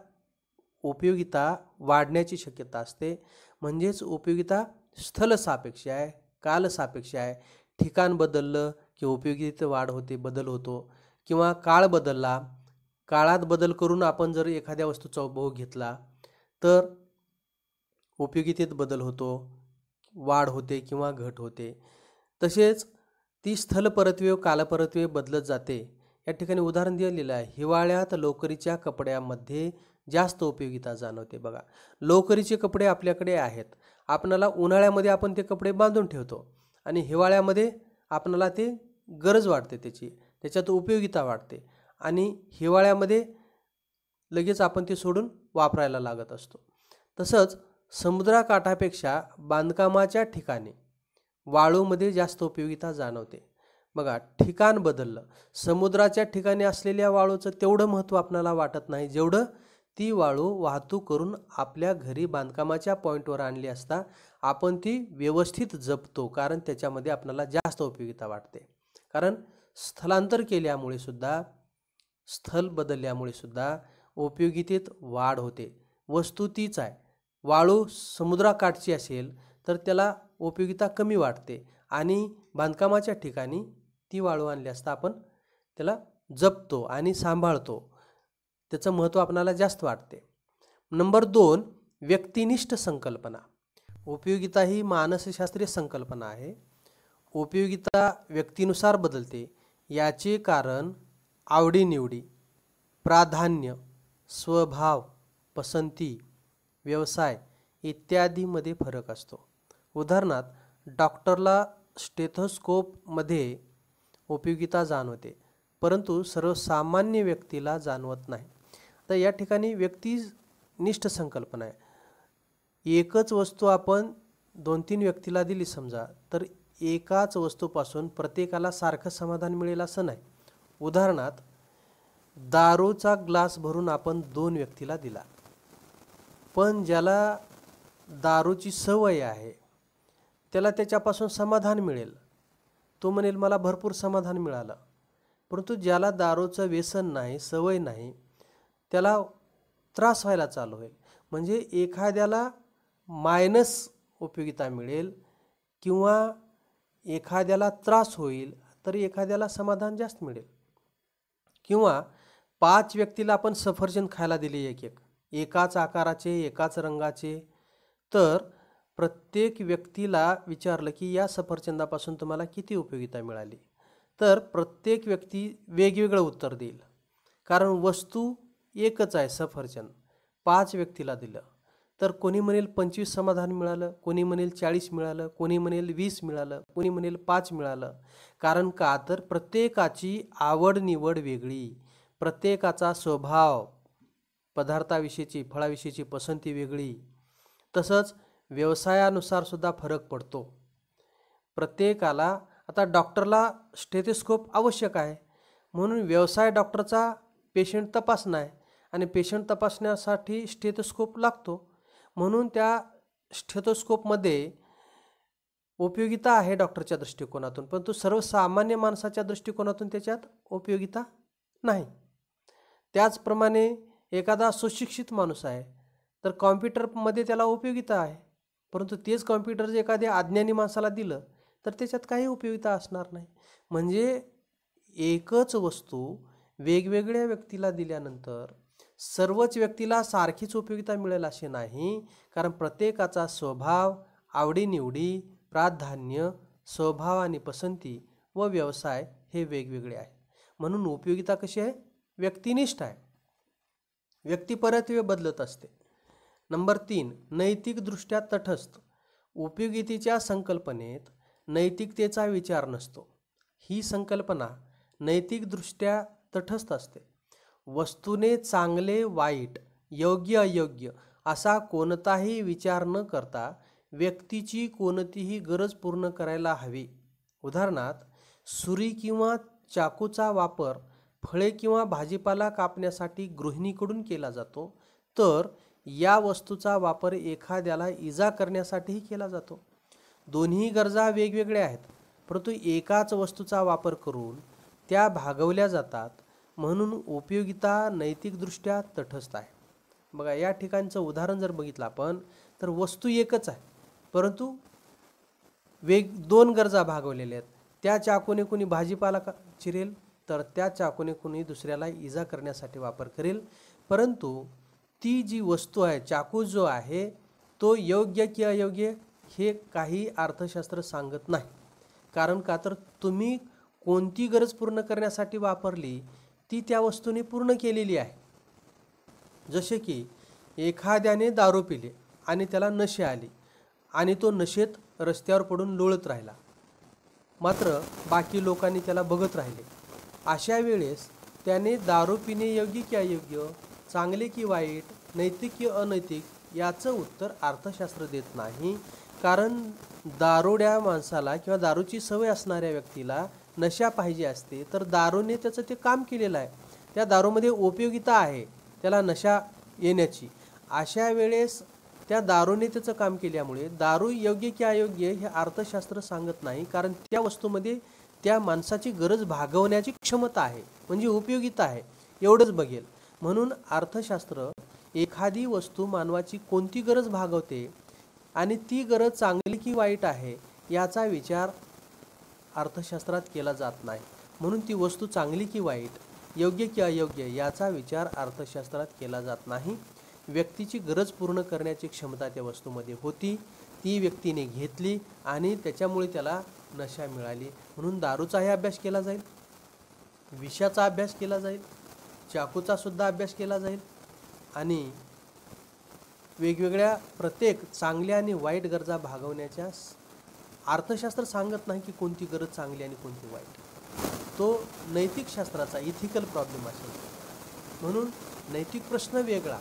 उपयोगिता वाढण्याची शक्यता असते. म्हणजेच उपयोगिता स्थलसापेक्ष आहे, कालसापेक्ष आहे. ठिकाण बदललं की उपयोगितेत वाढ होते, बदल होतो. किंवा काळ बदलला, काळात बदल करून आपण जर एखाद्या वस्तूचा उपभोग घेतला तर उपयोगितेत बदल होतो, वाढ होते किंवा घट होते. तसेच ती स्थलपरत्वे व कालपरत्वे बदलत जाते. या ठिकाणी उदाहरण दिलेलं आहे, हिवाळ्यात लोकरीच्या कपड्यामध्ये जास्त उपयोगिता जाणवते. बघा, लोकरीचे कपडे आपल्याकडे आहेत, आपणाला उन्हाळ्यामध्ये आपण ते कपडे बांधून ठेवतो आणि हिवाळ्यामध्ये आपणाला ते गरज वाटते, त्याच्यात उपयोगिता वाटते आणि हिवाळ्यामध्ये लगेच आपण ते सोडून वापरायला लागत असतो. तसंच समुद्रकाठापेक्षा बांधकामाच्या ठिकाणी वाळूमध्ये जास्त उपयोगिता जाणवते. बघा, ठिकाण बदललं, समुद्राच्या ठिकाणी असलेल्या वाळूचं तेवढं महत्त्व आपल्याला वाटत नाही जेवढं ती वाळू वाहतूक करून आपल्या घरी बांधकामाच्या पॉईंटवर आणली असता आपण ती व्यवस्थित जपतो, कारण त्याच्यामध्ये आपल्याला जास्त उपयोगिता वाटते. कारण स्थलांतर केल्यामुळे सुद्धा, स्थल बदलल्यामुळे सुद्धा उपयोगितेत वाढ होते. वस्तू तीच आहे, वाळू समुद्राकाठची असेल तर त्याला उपयोगिता कमी वाटते आणि बांधकामाच्या ठिकाणी ती वाळू आणली असता आपण त्याला जपतो आणि सांभाळतो, त्याचं महत्त्व आपल्याला जास्त वाटते. नंबर 2, व्यक्तिनिष्ठ संकल्पना. उपयोगिता ही मानसशास्त्रीय संकल्पना आहे. उपयोगिता व्यक्तीनुसार बदलते. याचे कारण आवडीनिवडी, प्राधान्य, स्वभाव, पसंती, व्यवसाय इत्यादीमध्ये फरक असतो. उदाहरणार्थ, डॉक्टरला स्टेथोस्कोपमध्ये उपयोगिता जाणवते परंतु सर्वसामान्य व्यक्तीला जाणवत नाही. तर या ठिकाणी व्यक्तिनिष्ठ संकल्पना आहे. एकच वस्तू आपण 2-3 व्यक्तीला दिली समजा तर एकाच वस्तूपासून प्रत्येकाला सारखं समाधान मिळेल असं नाही. उदाहरणार्थ, दारूचा ग्लास भरून आपण 2 व्यक्तीला दिला, पण ज्याला दारूची सवय आहे त्याला त्याच्यापासून समाधान मिळेल, तो म्हणेल मला भरपूर समाधान मिळालं. परंतु ज्याला दारूचं व्यसन नाही, सवय नाही, त्याला त्रास व्हायला चालू होईल. म्हणजे एखाद्याला मायनस उपयोगिता मिळेल किंवा एखाद्याला त्रास होईल तर एखाद्याला समाधान जास्त मिळेल. किंवा 5 व्यक्तीला आपण सफरचंद खायला दिले, एकाच आकाराचे, एकाच रंगाचे, तर प्रत्येक व्यक्तीला विचारलं की या सफरचंदापासून तुम्हाला किती उपयोगिता मिळाली, तर प्रत्येक व्यक्ती वेगवेगळं उत्तर देईल. कारण वस्तू एकच आहे, सफरचंद. 5 व्यक्तीला दिलं तर कोणी म्हणेल 25 समाधान मिळालं, कोणी म्हणेल 40 मिळालं, कोणी म्हणेल 20 मिळालं, कोणी म्हणेल 5 मिळालं. कारण का तर प्रत्येकाची आवड निवड वेगळी, प्रत्येकाचा स्वभाव, पदार्थाविषयीची, फळाविषयीची पसंती वेगळी. तसंच व्यवसायानुसार सुद्धा फरक पडतो. प्रत्येकाला, आता डॉक्टरला स्टेथोस्कोप आवश्यक आहे म्हणून व्यवसाय डॉक्टरचा पेशंट तपासणं आहे आणि पेशंट तपासण्यासाठी स्टेथोस्कोप लागतो. म्हणून त्या स्टेथोस्कोपमध्ये उपयोगिता आहे डॉक्टरच्या दृष्टिकोनातून, परंतु सर्वसामान्य माणसाच्या दृष्टिकोनातून त्याच्यात उपयोगिता नाही. त्याचप्रमाणे एखादा सुशिक्षित माणूस आहे तर कॉम्प्युटरमध्ये त्याला उपयोगिता आहे, परंतु तेच कॉम्प्युटर जर एखाद्या अज्ञानी माणसाला दिलं तर त्याच्यात काही उपयोगिता असणार नाही. म्हणजे एकच वस्तू वेगवेगळ्या व्यक्तीला दिल्यानंतर सर्वच व्यक्तीला सारखीच उपयोगिता मिळेल असे नाही, कारण प्रत्येकाचा स्वभाव, आवडीनिवडी, प्राधान्य, स्वभाव आणि पसंती व व्यवसाय हे वेगवेगळे आहे. म्हणून उपयोगिता कशी आहे? व्यक्तिनिष्ठ आहे. व्यक्तिपरत्वे बदलत असते. नंबर 3, नैतिकदृष्ट्या तटस्थ. उपयोगितेच्या संकल्पनेत नैतिकतेचा विचार नसतो. ही संकल्पना नैतिकदृष्ट्या तटस्थ असते. वस्तूने चांगले वाईट, योग्य अयोग्य असा कोणताही विचार न करता व्यक्तीची कोणतीही गरज पूर्ण करायला हवी. उदाहरणार्थ, सुरी किंवा चाकूचा वापर फळे किंवा भाजीपाला कापण्यासाठी गृहिणीकडून केला जातो, तर या वस्तूचा वापर एखाद्याला इजा करण्यासाठीही केला जातो. दोन्ही गरजा वेगवेगळ्या आहेत, परंतु एकाच वस्तूचा वापर करून त्या भागवल्या जातात. म्हणून उपयोगिता नैतिकदृष्ट्या तटस्थ आहे. बघा, या ठिकाणचं उदाहरण जर बघितलं आपण, तर वस्तू एकच आहे, परंतु दोन गरजा भागवलेल्या आहेत. त्या चाकूने कोणी भाजीपाला चिरेल, तर त्या चाकूने कोणी दुसऱ्याला इजा करण्यासाठी वापर करेल. परंतु ती जी वस्तू आहे, चाकू जो आहे, तो योग्य की अयोग्य हे काही अर्थशास्त्र सांगत नाही. कारण का, तर तुम्ही कोणती गरज पूर्ण करण्यासाठी वापरली ती त्या वस्तूने पूर्ण केलेली आहे. जसे की एखाद्याने दारू पिले आणि त्याला नशे आली आणि तो नशेत रस्त्यावर पडून लोळत राहिला, मात्र बाकी लोकांनी त्याला बघत राहिले. अशा वेळेस त्याने दारू पिणे योग्य की अयोग्य, चांगले की वाईट, नैतिक की अनैतिक याचं उत्तर अर्थशास्त्र देत नाही. कारण दारुड्या माणसाला किंवा दारूची सवय असणाऱ्या व्यक्तीला नशा पाहिजे असते, तर दारूने त्याचं ते काम केलेलं आहे. त्या दारूमध्ये उपयोगिता आहे त्याला नशा येण्याची. अशा वेळेस त्या दारूने त्याचं काम केल्यामुळे दारू योग्य की अयोग्य हे अर्थशास्त्र सांगत नाही. कारण त्या वस्तूमध्ये त्या माणसाची गरज भागवण्याची क्षमता आहे, म्हणजे उपयोगिता आहे, एवढंच बघेल. म्हणून अर्थशास्त्र एखादी वस्तू मानवाची कोणती गरज भागवते आणि ती गरज चांगली की वाईट आहे याचा विचार अर्थशास्त्रात केला जात नाही. म्हणून ती वस्तू चांगली की वाईट, योग्य की अयोग्य याचा विचार अर्थशास्त्रात केला जात नाही. व्यक्तीची गरज पूर्ण करण्याची क्षमता त्या वस्तूमध्ये होती, ती व्यक्तीने घेतली आणि त्याच्यामुळे त्याला नशा मिळाली. म्हणून दारूचाही अभ्यास केला जाईल, विषाचा अभ्यास केला जाईल, चाकूचा सुद्धा अभ्यास केला जाईल आणि वेगवेगळ्या प्रत्येक चांगल्या आणि वाईट गरजा भागवण्याच्या अर्थशास्त्र सांगत नाही की कोणती गरज चांगली आणि कोणती वाईट. तो नैतिक शास्त्राचा इथिकल प्रॉब्लेम असेल. म्हणून नैतिक प्रश्न वेगळा.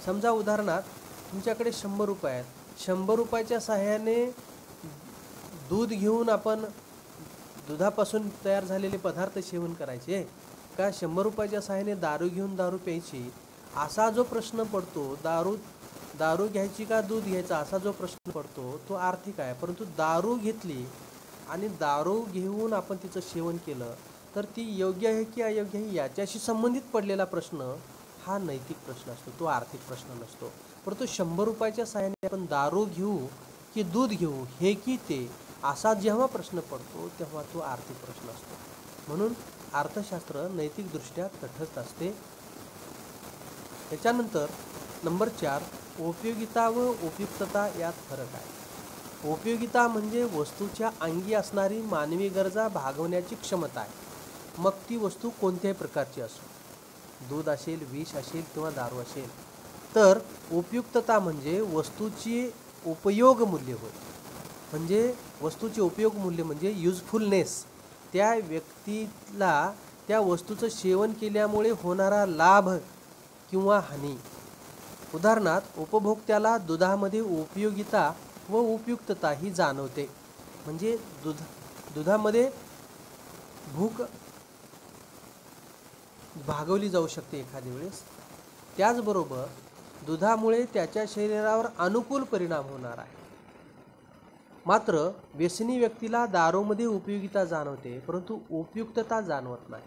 समजा उदाहरणार्थ तुमच्याकडे 100 रुपये आहेत. 100 रुपयाच्या सहाय्याने दूध घेऊन आपण दुधापासून तयार झालेले पदार्थ सेवन करायचे का 100 रुपयाच्या सहाय्याने दारू घेऊन दारू प्यायची, असा जो प्रश्न पडतो, दारू घ्यायची का दूध घ्यायचा असा जो प्रश्न पडतो तो आर्थिक आहे. परंतु दारू घेतली आणि दारू घेऊन आपण तिचं सेवन केलं तर ती योग्य आहे की अयोग्य आहे याच्याशी संबंधित पडलेला प्रश्न हा नैतिक प्रश्न असतो, तो आर्थिक प्रश्न नसतो. परंतु 100 रुपयाच्या सहाय्याने आपण दारू घेऊ की दूध घेऊ, हे की ते असा जेव्हा प्रश्न पडतो तेव्हा तो आर्थिक प्रश्न असतो. म्हणून अर्थशास्त्र नैतिकदृष्ट्या तटस्थ असते. त्याच्यानंतर नंबर 4, उपयोगिता व उपयुक्तता यात फरक आहे. उपयोगिता म्हणजे वस्तूच्या अंगी असणारी मानवी गरजा भागवण्याची क्षमता आहे, मग ती वस्तू कोणत्याही प्रकारची असो, दूध असेल, विष असेल किंवा दारू असेल. तर उपयुक्तता म्हणजे वस्तूची उपयोग मूल्य होय. म्हणजे वस्तूचे उपयोग मूल्य म्हणजे युजफुलनेस, त्या व्यक्तीला त्या वस्तूचं सेवन केल्यामुळे होणारा लाभ किंवा हानी. उदाहरणार्थ उपभोक्त्याला दुधामध्ये उपयोगिता व उपयुक्तता ही जाणवते. म्हणजे दुधामध्ये भूक भागवली जाऊ शकते एखाद्या वेळेस. त्याचबरोबर दुधामुळे त्याच्या शरीरावर अनुकूल परिणाम होणार आहे. मात्र व्यसनी व्यक्तीला दारूमध्ये उपयोगिता जाणवते परंतु उपयुक्तता जाणवत नाही.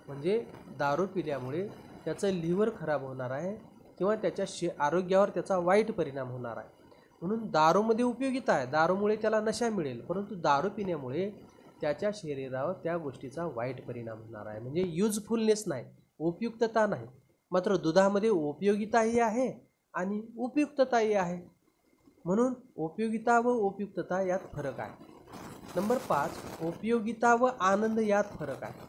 म्हणजे दारू पिल्यामुळे त्याचं लिव्हर खराब होणार आहे किंवा त्याच्या आरोग्यावर त्याचा वाईट परिणाम होणार आहे. म्हणून दारूमध्ये उपयोगिता आहे, दारूमुळे त्याला नशा मिळेल, परंतु दारू पिण्यामुळे त्याच्या शरीरावर त्या गोष्टीचा वाईट परिणाम होणार आहे. म्हणजे युजफुलनेस नाही, उपयुक्तता नाही. मात्र दुधामध्ये उपयोगिताही आहे आणि उपयुक्तताही आहे. म्हणून उपयोगिता व उपयुक्तता यात फरक आहे. नंबर 5, उपयोगिता व आनंद यात फरक आहे.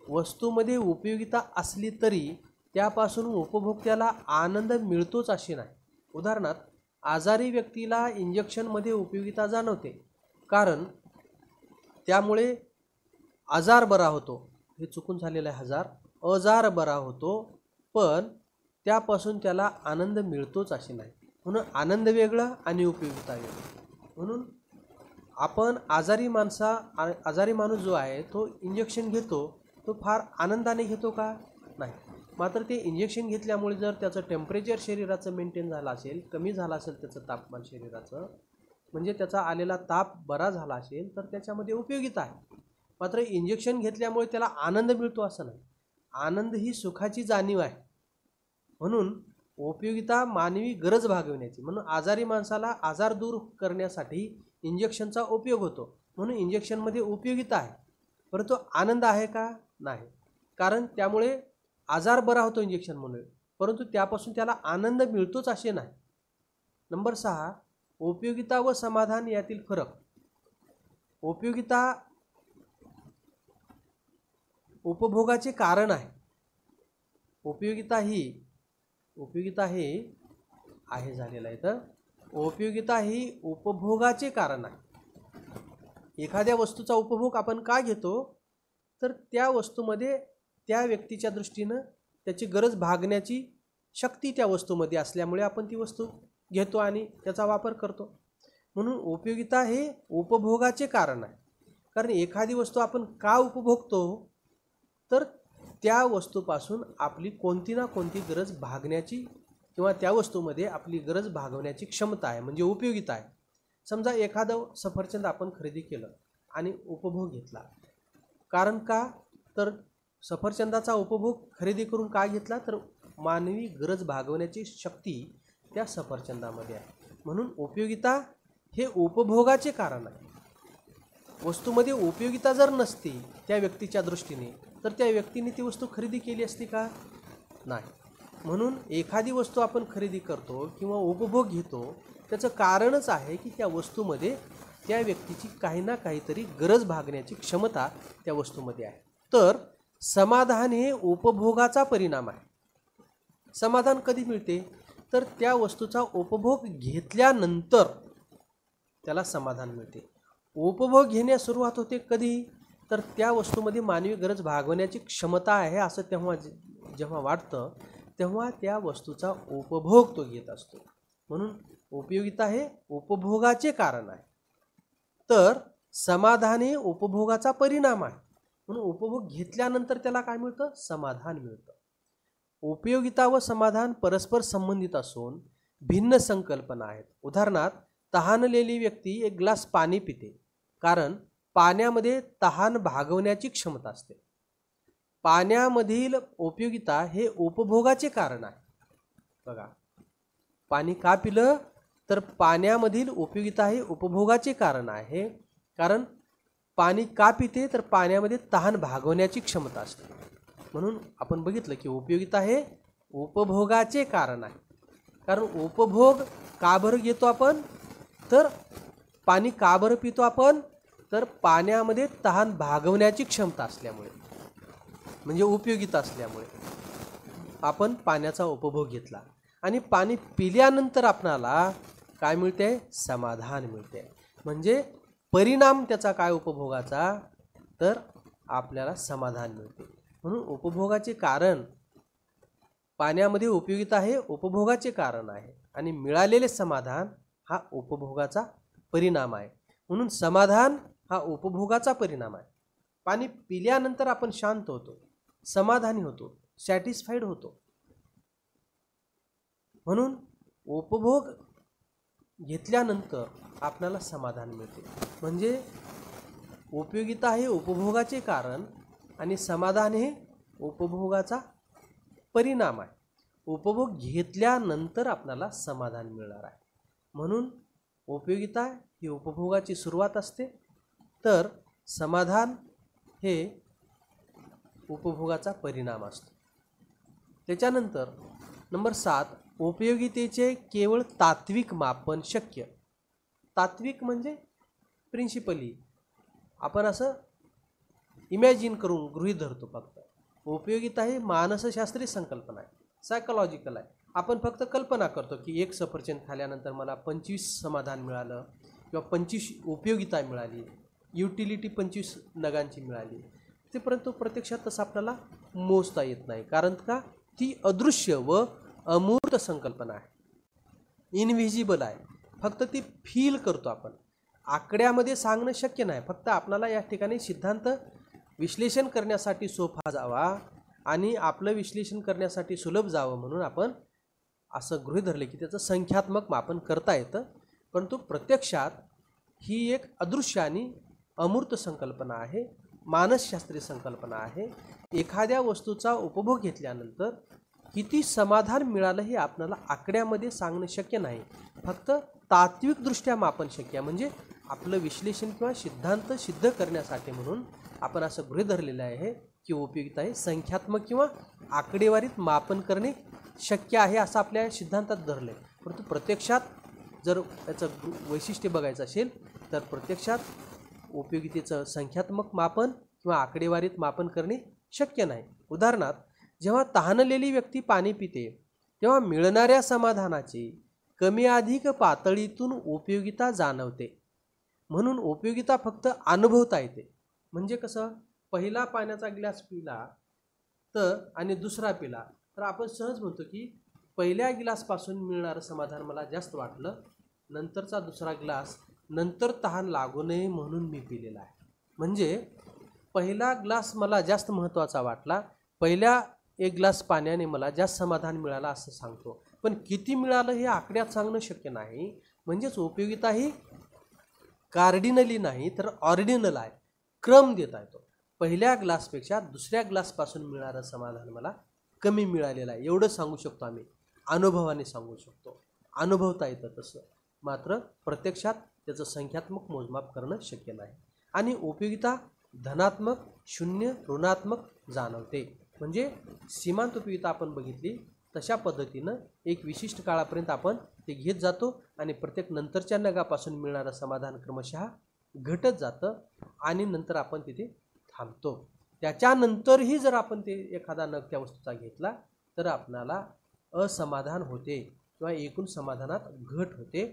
वस्तूमध्ये उपयोगिता असली तरी त्यापासून उपभोक्त्याला आनंद मिळतोच अशी नाही. उदाहरणार्थ, आजारी व्यक्तीला इंजेक्शनमध्ये उपयोगिता जाणवते, कारण त्यामुळे आजार बरा होतो. हे चुकून झालेलं आहे, आजार बरा होतो, पण त्यापासून त्याला आनंद मिळतोच अशी नाही. म्हणून आनंद वेगळा आणि उपयोगिता वेगळी. म्हणून आपण आजारी माणूस जो आहे तो इंजेक्शन घेतो, तो फार आनंदाने घेतो का? नाही. मात्र ते इंजेक्शन घेतल्यामुळे जर त्याचं टेम्परेचर शरीराचं मेंटेन झालं असेल, कमी झालं असेल त्याचं तापमान शरीराचं, म्हणजे त्याचा आलेला ताप बरा झाला असेल, तर त्याच्यामध्ये उपयोगिता आहे. मात्र इंजेक्शन घेतल्यामुळे त्याला आनंद मिळतो असं नाही. आनंद ही सुखाची जाणीव आहे. म्हणून उपयोगिता मानवी गरज भागविण्याची. म्हणून आजारी माणसाला आजार दूर करण्यासाठी इंजेक्शनचा उपयोग होतो, म्हणून इंजेक्शनमध्ये उपयोगिता आहे. परंतु आनंद आहे का? नाही. कारण त्यामुळे आजार बरा होतो इंजेक्शनमुळे, परंतु त्यापासून त्याला आनंद मिळतोच असे नाही. नंबर 6, उपयोगिता व समाधान यातील फरक. उपयोगिता उपभोगाचे कारण आहे. उपयोगिता ही आहे झालेला आहे. तर उपयोगिता ही उपभोगाचे कारण आहे. एखाद्या वस्तूचा उपभोग आपण का घेतो? तर त्या वस्तूमध्ये त्या व्यक्तीच्या दृष्टीनं त्याची गरज भागण्याची शक्ती त्या वस्तूमध्ये असल्यामुळे आपण ती वस्तू घेतो आणि त्याचा वापर करतो. म्हणून उपयोगिता हे उपभोगाचे कारण आहे. कारण एखादी वस्तू आपण का उपभोगतो? तर त्या वस्तूपासून आपली कोणती ना कोणती गरज भागण्याची किंवा त्या वस्तूमध्ये आपली गरज भागवण्याची क्षमता आहे, म्हणजे उपयोगिता आहे. समजा एखादं सफरचंद आपण खरेदी केलं आणि उपभोग घेतला. कारण का? तर सफरचंदाचा उपभोग खरेदी करून का घेतला? तर मानवी गरज भागवण्याची शक्ती त्या सफरचंदामध्ये आहे. म्हणून उपयोगिता हे उपभोगाचे कारण आहे. वस्तूमध्ये उपयोगिता जर नसती त्या व्यक्तीच्या दृष्टीने, तर त्या व्यक्तीने ती वस्तू खरेदी केली असती का? नाही. म्हणून एखादी वस्तू आपण खरेदी करतो किंवा उपभोग घेतो, त्याचं कारणच आहे की त्या वस्तूमध्ये त्या व्यक्तीची काही ना काहीतरी गरज भागण्याची क्षमता त्या वस्तूमध्ये आहे. तर समाधान हे उपभोगाचा परिणाम आहे. समाधान कधी मिळते? तर त्या वस्तूचा उपभोग घेतल्यानंतर त्याला समाधान मिळते. उपभोग घेण्यास सुरुवात होते कधी? तर त्या वस्तूमध्ये मानवी गरज भागवण्याची क्षमता आहे असं जेव्हा वाटतं, तेव्हा त्या वस्तूचा उपभोग तो घेत असतो. म्हणून उपयोगिता हे उपभोगाचे कारण आहे. तर समाधान हे उपभोगाचा परिणाम आहे. म्हणून उपभोग घेतल्यानंतर त्याला काय मिळतं? समाधान मिळतं. उपयोगिता व समाधान परस्पर संबंधित असून भिन्न संकल्पना आहेत. उदाहरणार्थ, तहानलेली व्यक्ती एक ग्लास पाणी पिते, कारण पाण्यामध्ये तहान भागवण्याची क्षमता असते. पाण्यामधील उपयोगिता हे उपभोगाचे कारण आहे. बघा, पाणी का पिलं? तर पाण्यामधील उपयोगिता हे उपभोगाचे कारण आहे. कारण पाणी का पिते? तर पाण्यामध्ये तहान भागवण्याची क्षमता असते. म्हणून आपण बघितलं की उपयोगिता हे उपभोगाचे कारण आहे. कारण उपभोग का बरं घेतो आपण? तर पाणी का बरं पितो आपण? तर पाण्यामध्ये तहान भागवण्याची क्षमता असल्यामुळे, म्हणजे उपयोगिता असल्यामुळे आपण पाण्याचा उपभोग घेतला. आणि पाणी पिल्यानंतर आपणाला काय मिळते? समाधान मिळते. म्हणजे परिणाम त्याचा काय उपभोगाचा? तर आपल्याला समाधान मिळते. म्हणून उपभोगाचे कारण, पाण्यामध्ये उपयोगिता हे उपभोगाचे कारण आहे आणि मिळालेले समाधान हा उपभोगाचा परिणाम आहे. म्हणून समाधान हा उपभोगाचा परिणाम आहे. पाणी पिल्यानंतर आपण शांत होतो, समाधानी होतो, सॅटिस्फाईड होतो. म्हणून उपभोग घेतल्यानंतर आपल्याला समाधान मिळते. म्हणजे उपयोगिता हे उपभोगाचे कारण आणि समाधान हे उपभोगाचा परिणाम आहे. उपभोग घेतल्यानंतर आपल्याला समाधान मिळणार आहे. म्हणून उपयोगिता ही उपभोगाची सुरुवात असते, तर समाधान हे उपभोगाचा परिणाम असतो. त्याच्यानंतर नंबर 7, उपयोगितेचे केवळ तात्विक मापन शक्य. तात्विक म्हणजे प्रिन्सिपली आपण असं इमॅजिन करून गृहीत धरतो. फक्त उपयोगिता ही मानसशास्त्रीय संकल्पना आहे, सायकोलॉजिकल आहे. आपण फक्त कल्पना करतो की एक सफरचंद खाल्यानंतर मला 25 समाधान मिळालं किंवा 25 उपयोगिता मिळाली, युटिलिटी 25 नगांची मिळाली. ते परंतु प्रत्यक्षात तसं आपल्याला मोजता येत नाही, कारण का ती अदृश्य व अमूर्त संकल्पना आहे, इनव्हिजिबल आहे. फक्त ती फील करतो आपण, आकड्यामध्ये सांगणं शक्य नाही. फक्त आपल्याला या ठिकाणी सिद्धांत विश्लेषण करण्यासाठी सोपा जावा आणि आपलं विश्लेषण करण्यासाठी सुलभ जावं म्हणून आपण असं गृहीत धरले की त्याचं संख्यात्मक मापन करता येतं. परंतु प्रत्यक्षात ही एक अदृश्य आणि अमूर्त संकल्पना आहे, मानसशास्त्रीय संकल्पना आहे. एखाद्या वस्तूचा उपभोग घेतल्यानंतर किती समाधान मिळालं हे आपल्याला आकड्यामध्ये सांगणं शक्य नाही, फक्त तात्विकदृष्ट्या मापन शक्य आहे. म्हणजे आपलं विश्लेषण किंवा सिद्धांत सिद्ध करण्यासाठी म्हणून आपण असं गृहीत धरलेलं आहे की उपयोगिता हे संख्यात्मक किंवा आकडेवारीत मापन करणे शक्य आहे असं आपल्या सिद्धांतात धरलं आहे. परंतु प्रत्यक्षात जर याचं वैशिष्ट्य बघायचं असेल तर प्रत्यक्षात उपयोगितेचं संख्यात्मक मापन किंवा आकडेवारीत मापन करणे शक्य नाही. उदाहरणार्थ, जेव्हा तहानलेली व्यक्ती पाणी पिते तेव्हा मिळणाऱ्या समाधानाची कमी अधिक पातळीतून उपयोगिता जाणवते. म्हणून उपयोगिता फक्त अनुभवता येते. म्हणजे कसं, पहिला पाण्याचा ग्लास पिला तर आणि दुसरा पिला तर आपण सहज म्हणतो की पहिल्या गिलासपासून मिळणारं समाधान मला जास्त वाटलं, नंतरचा दुसरा ग्लास नंतर तहान लागू नये म्हणून मी पिलेला आहे. म्हणजे पहिला ग्लास मला जास्त महत्त्वाचा वाटला, पहिल्या एक ग्लास पाण्याने मला जास्त समाधान मिळालं असं सांगतो. पण किती मिळालं हे आकड्यात सांगणं शक्य नाही. म्हणजेच उपयोगिता ही कार्डिनली नाही तर ऑर्डिनल आहे, क्रम देता येतो. पहिल्या ग्लासपेक्षा दुसऱ्या ग्लासपासून मिळणारं समाधान मला कमी मिळालेलं आहे एवढं सांगू शकतो आम्ही, अनुभवाने सांगू शकतो, अनुभवता येतं तसं. मात्र प्रत्यक्षात त्याचं संख्यात्मक मोजमाप करणं शक्य नाही. आणि उपयोगिता धनात्मक, शून्य, ऋणात्मक जाणवते. म्हणजे सीमांत उपयोगिता आपण बघितली तशा पद्धतीनं एक विशिष्ट काळापर्यंत आपण ते घेत जातो आणि प्रत्येक नंतरच्या नगापासून मिळणारं समाधान क्रमशः घटत जातं आणि नंतर आपण तिथे थांबतो. त्याच्यानंतरही जर आपण ते एखादा नग त्या वस्तूचा घेतला तर आपणाला असमाधान होते किंवा एकूण समाधानात घट होते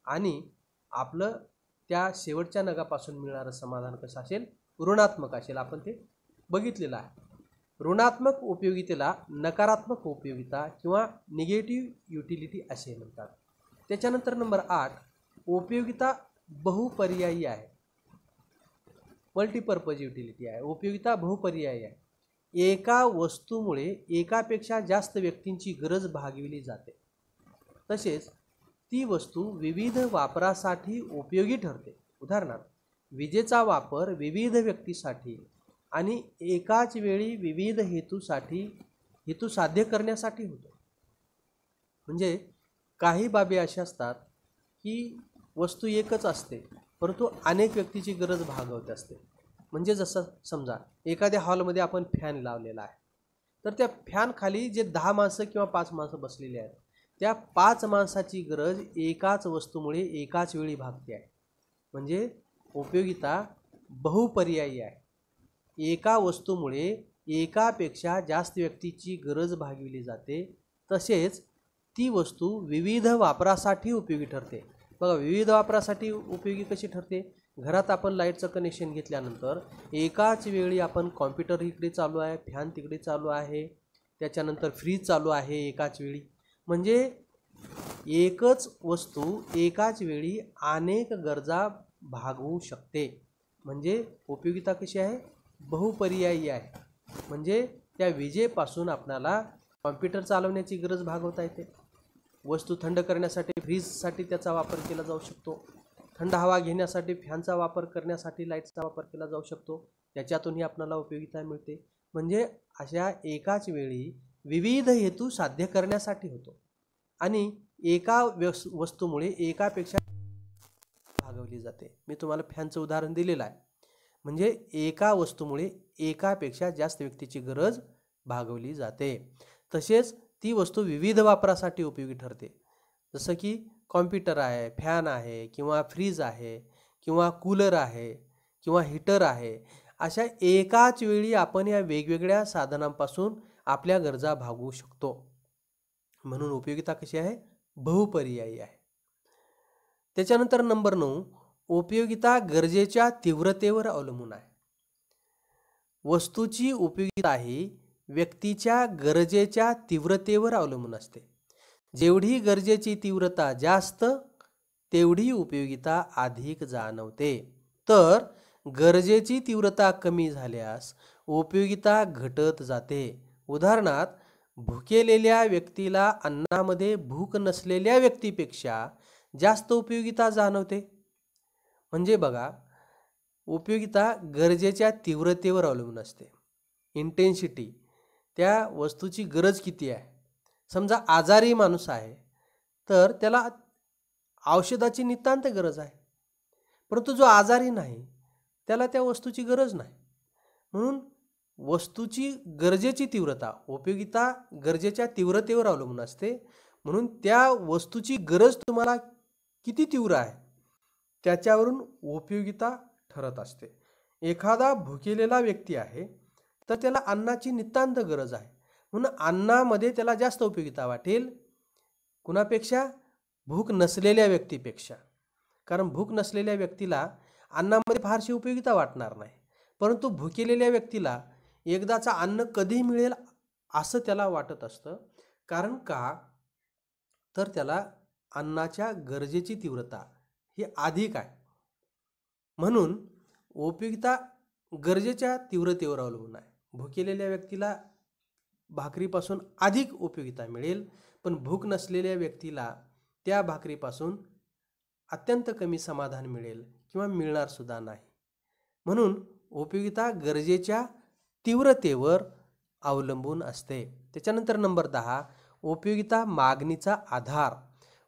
आणि आपलं त्या शेवटच्या नगापासून मिळणारं समाधान कसं असेल, ऋणात्मक असेल. आपण ते बघितलेलं आहे. ऋणात्मक उपयोगितेला नकारात्मक उपयोगिता किंवा निगेटिव्ह युटिलिटी असे म्हणतात. त्याच्यानंतर नंबर 8, उपयोगिता बहुपर्यायी आहे, मल्टीपर्पज युटिलिटी आहे. उपयोगिता बहुपर्यायी आहे. एका वस्तूमुळे एकापेक्षा जास्त व्यक्तींची गरज भागविली जाते. तसेच ती वस्तू विविध वापरासाठी उपयोगी ठरते. उदाहरणार्थ, विजेचा वापर विविध व्यक्तीसाठी आणि एकाच वेळी विविध हेतू साध्य करण्यासाठी होतो. म्हणजे काही बाबी अशा असतात की वस्तू एकच असते परंतु अनेक व्यक्तीची गरज भागवत असते. म्हणजे जसं समजा एखाद्या हॉलमध्ये आपण फॅन लावलेला आहे, तर त्या फॅन खाली जे 10 माणसं किंवा 5 माणसं बसलेली आहेत, त्या 5 माणसाची गरज एकाच वस्तूमुळे एकाच वेळी भागते आहे. म्हणजे उपयोगिता बहुपर्यायी आहे. एका वस्तूमुळे एकापेक्षा जास्त व्यक्तीची गरज भागविली जाते. तसेच ती वस्तू विविध वापरासाठी उपयोगी ठरते. बघा, विविध वापरासाठी उपयोगी कशी ठरते? घरात आपण लाईटचं कनेक्शन घेतल्यानंतर एकाच वेळी आपण कॉम्प्युटर इकडे चालू आहे, फॅन तिकडे चालू आहे, त्याच्यानंतर फ्रीज चालू आहे एकाच वेळी. म्हणजे एकच वस्तू एकाच वेळी अनेक गरजा भागवू शकते. म्हणजे उपयोगिता कशी आहे? बहुपर्यायी आहे. म्हणजे त्या विजेपासून आपल्याला कॉम्प्युटर चालवण्याची गरज भागवता येते, वस्तू थंड करण्यासाठी फ्रीजसाठी त्याचा वापर केला जाऊ शकतो, थंड हवा घेण्यासाठी फॅनचा वापर करण्यासाठी लाईटचा वापर केला जाऊ शकतो, त्याच्यातूनही आपल्याला उपयोगिता मिळते. म्हणजे अशा एकाच वेळी विविध हेतू साध्य करण्यासाठी होतो आणि एका वस्तूमुळे एकापेक्षा भागवली जाते. मी तुम्हाला फॅनचं उदाहरण दिलेलं आहे. म्हणजे एका वस्तूमुळे एकापेक्षा जास्त व्यक्तीची गरज भागवली जाते. तसेच ती वस्तू विविध वापरासाठी उपयोगी ठरते. जसं की कॉम्प्युटर आहे, फॅन आहे, किंवा फ्रीज आहे, किंवा कूलर आहे, किंवा हीटर आहे. अशा एकाच वेळी आपण या वेगवेगळ्या साधनांपासून आपल्या गरजा भागवू शकतो. म्हणून उपयोगिता कशी आहे? बहुपर्यायी आहे. त्याच्यानंतर नंबर 9, उपयोगिता गरजेच्या तीव्रतेवर अवलंबून आहे. वस्तूची उपयोगिता ही व्यक्तीच्या गरजेच्या तीव्रतेवर अवलंबून असते. जेवढी गरजेची तीव्रता जास्त, तेवढी उपयोगिता अधिक जाणवते. तर गरजेची तीव्रता कमी झाल्यास उपयोगिता घटत जाते. उदाहरणार्थ, भुकेलेल्या व्यक्तीला अन्नामध्ये भूक नसलेल्या व्यक्तीपेक्षा जास्त उपयोगिता जाणवते. म्हणजे बघा, उपयोगिता गरजेच्या तीव्रतेवर अवलंबून असते. इंटेन्सिटी, त्या वस्तूची गरज किती आहे. समजा आजारी माणूस आहे, तर त्याला औषधाची नितांत गरज आहे. परंतु जो आजारी नाही, त्याला त्या वस्तूची गरज नाही. म्हणून वस्तूची गरजेची तीव्रता, उपयोगिता गरजेच्या तीव्रतेवर अवलंबून असते. म्हणून त्या वस्तूची गरज तुम्हाला किती तीव्र आहे, त्याच्यावरून उपयोगिता ठरत असते. एखादा भुकेलेला व्यक्ती आहे, तर त्याला अन्नाची नितांत गरज आहे. म्हणून अन्नामध्ये त्याला जास्त उपयोगिता वाटेल कुणापेक्षा? भूक नसलेल्या व्यक्तीपेक्षा. कारण भूक नसलेल्या व्यक्तीला अन्नामध्ये फारशी उपयोगिता वाटणार नाही. परंतु भुकेलेल्या व्यक्तीला एकदाचा अन्न कधी मिळेल असं त्याला वाटत असतं. कारण का? तर त्याला अन्नाच्या गरजेची तीव्रता ही अधिक आहे. म्हणून उपयोगिता गरजेच्या तीव्रतेवर अवलंबून आहे. भुकेलेल्या व्यक्तीला भाकरीपासून अधिक उपयोगिता मिळेल, पण भूक नसलेल्या व्यक्तीला त्या भाकरीपासून अत्यंत कमी समाधान मिळेल किंवा मिळणार सुद्धा नाही. म्हणून उपयोगिता गरजेच्या तीव्रतेवर अवलंबून असते. त्याच्यानंतर नंबर 10, उपयोगिता मागणीचा आधार.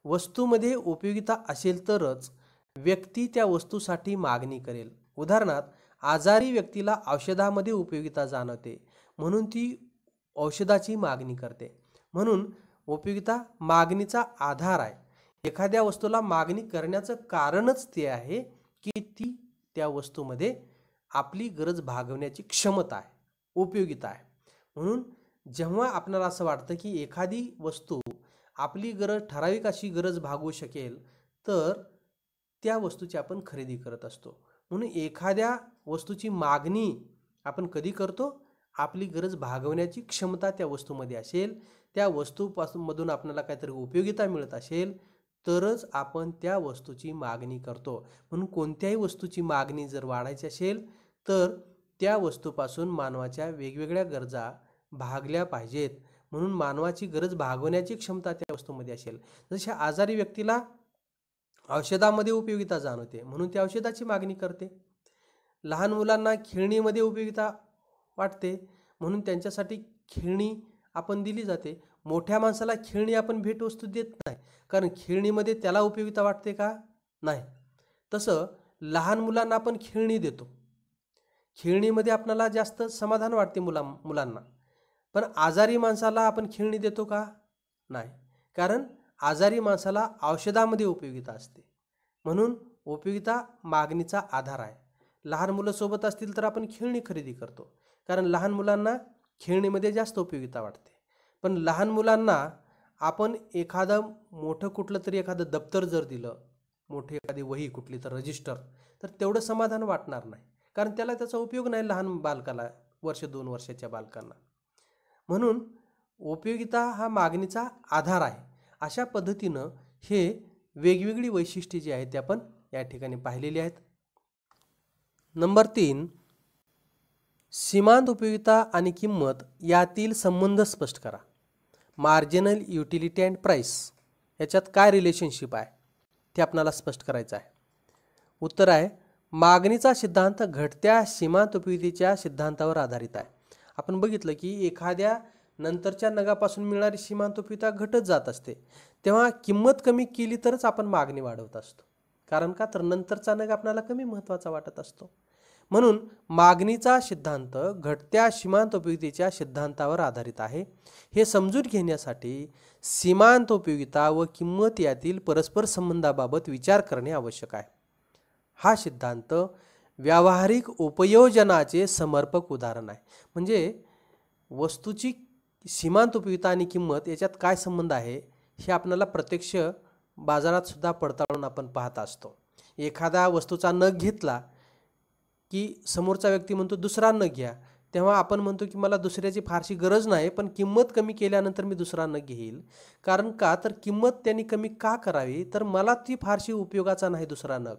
वस्तूमध्ये उपयोगिता असेल तरच व्यक्ती त्या वस्तूसाठी मागणी करेल. उदाहरणार्थ, आजारी व्यक्तीला औषधामध्ये उपयोगिता जाणवते, म्हणून ती औषधाची मागणी करते. म्हणून उपयोगिता मागणीचा आधार आहे. एखाद्या वस्तूला मागणी करण्याचं कारणच ते आहे की ती त्या वस्तूमध्ये आपली गरज भागवण्याची क्षमता आहे, उपयोगिता आहे. म्हणून जेव्हा आपल्याला असं वाटतं की एखादी वस्तू आपली गरज, ठराविक अशी गरज भागवू शकेल, तर त्या वस्तूची आपण खरेदी करत असतो. म्हणून एखाद्या वस्तूची मागणी आपण कधी करतो? आपली गरज भागवण्याची क्षमता त्या वस्तूमध्ये असेल, त्या वस्तूपासून आपल्याला काहीतरी उपयोगिता मिळत असेल, तरच आपण त्या वस्तूची मागणी करतो. म्हणून कोणत्याही वस्तूची मागणी जर वाढायची असेल, तर त्या वस्तूपासून मानवाच्या वेगवेगळ्या गरजा भागल्या पाहिजेत. म्हणून मानवाची गरज भागवण्याची क्षमता त्या वस्तूमध्ये असेल. जसे आजारी व्यक्तीला औषधामध्ये उपयोगिता जाणवते, म्हणून त्या औषधाची मागणी करते. लहान मुलांना खेळणीमध्ये उपयोगिता वाटते, म्हणून त्यांच्यासाठी खेळणी आपण दिली जाते. मोठ्या माणसाला खेळणी आपण भेटवस्तू देत नाही, कारण खेळणीमध्ये त्याला उपयोगिता वाटते का? नाही. तसं लहान मुलांना आपण खेळणी देतो, खेळणीमध्ये आपल्याला जास्त समाधान वाटते मुलांना. पण आजारी माणसाला आपण खेळणी देतो का? नाही, कारण आजारी माणसाला औषधामध्ये उपयोगिता असते. म्हणून उपयोगिता मागणीचा आधार आहे. लहान मुलं सोबत असतील तर आपण खेळणी खरेदी करतो, कारण लहान मुलांना खेळणीमध्ये जास्त उपयोगिता वाटते. पण लहान मुलांना आपण एखादं मोठं कुठलं तरी एखादं दप्तर जर दिलं, मोठी एखादी वही कुठली तर रजिस्टर, तर तेवढं समाधान वाटणार नाही, कारण त्याला त्याचा उपयोग नाही लहान बालकाला, 1-2 वर्षाच्या बालकांना. म्हणून उपयोगिता हा मागणीचा आधार आहे. अशा पद्धतीनं हे वेगवेगळी वैशिष्ट्ये जी आहेत ते आपण या ठिकाणी पाहिलेली आहेत. नंबर 3, सीमांत उपयोगिता आणि किंमत यातील संबंध स्पष्ट करा. मार्जिनल युटिलिटी अँड प्राईस याच्यात काय रिलेशनशिप आहे ते आपल्याला स्पष्ट करायचं आहे. उत्तर आहे, मागणीचा सिद्धांत घटत्या सीमांत उपयोगितेच्या सिद्धांतावर आधारित आहे. आपण बघितलं की एखाद्या नंतरच्या नगापासून मिळणारी सीमांत उपयोगिता घटत जात असते, तेव्हा किंमत कमी केली तरच आपण मागणी वाढवत असतो. कारण का? तर नंतरचा नग आपल्याला कमी महत्त्वाचा वाटत असतो. म्हणून मागणीचा सिद्धांत घटत्या सीमांत उपयोगितेच्या सिद्धांतावर आधारित आहे. हे समजून घेण्यासाठी सीमांत उपयोगिता व किंमत यातील परस्पर संबंधाबाबत विचार करणे आवश्यक आहे. हा सिद्धांत व्यावहारिक उपयोजनाचे समर्पक उदाहरण आहे. म्हणजे वस्तूची सीमांत उपयोगिता आणि किंमत याच्यात काय संबंध आहे हे आपल्याला प्रत्यक्ष बाजारात सुद्धा पडताळून आपण पाहत असतो. एखादा वस्तूचा नग घेतला की समोरचा व्यक्ती म्हणतो दुसरा नग घ्या, तेव्हा आपण म्हणतो की मला दुसऱ्याची फारशी गरज नाही, पण किंमत कमी केल्यानंतर मी दुसरा नग घेईल. कारण का तर किंमत त्यांनी कमी का करावी, तर मला ती फारशी उपयोगाचा नाही दुसरा नग,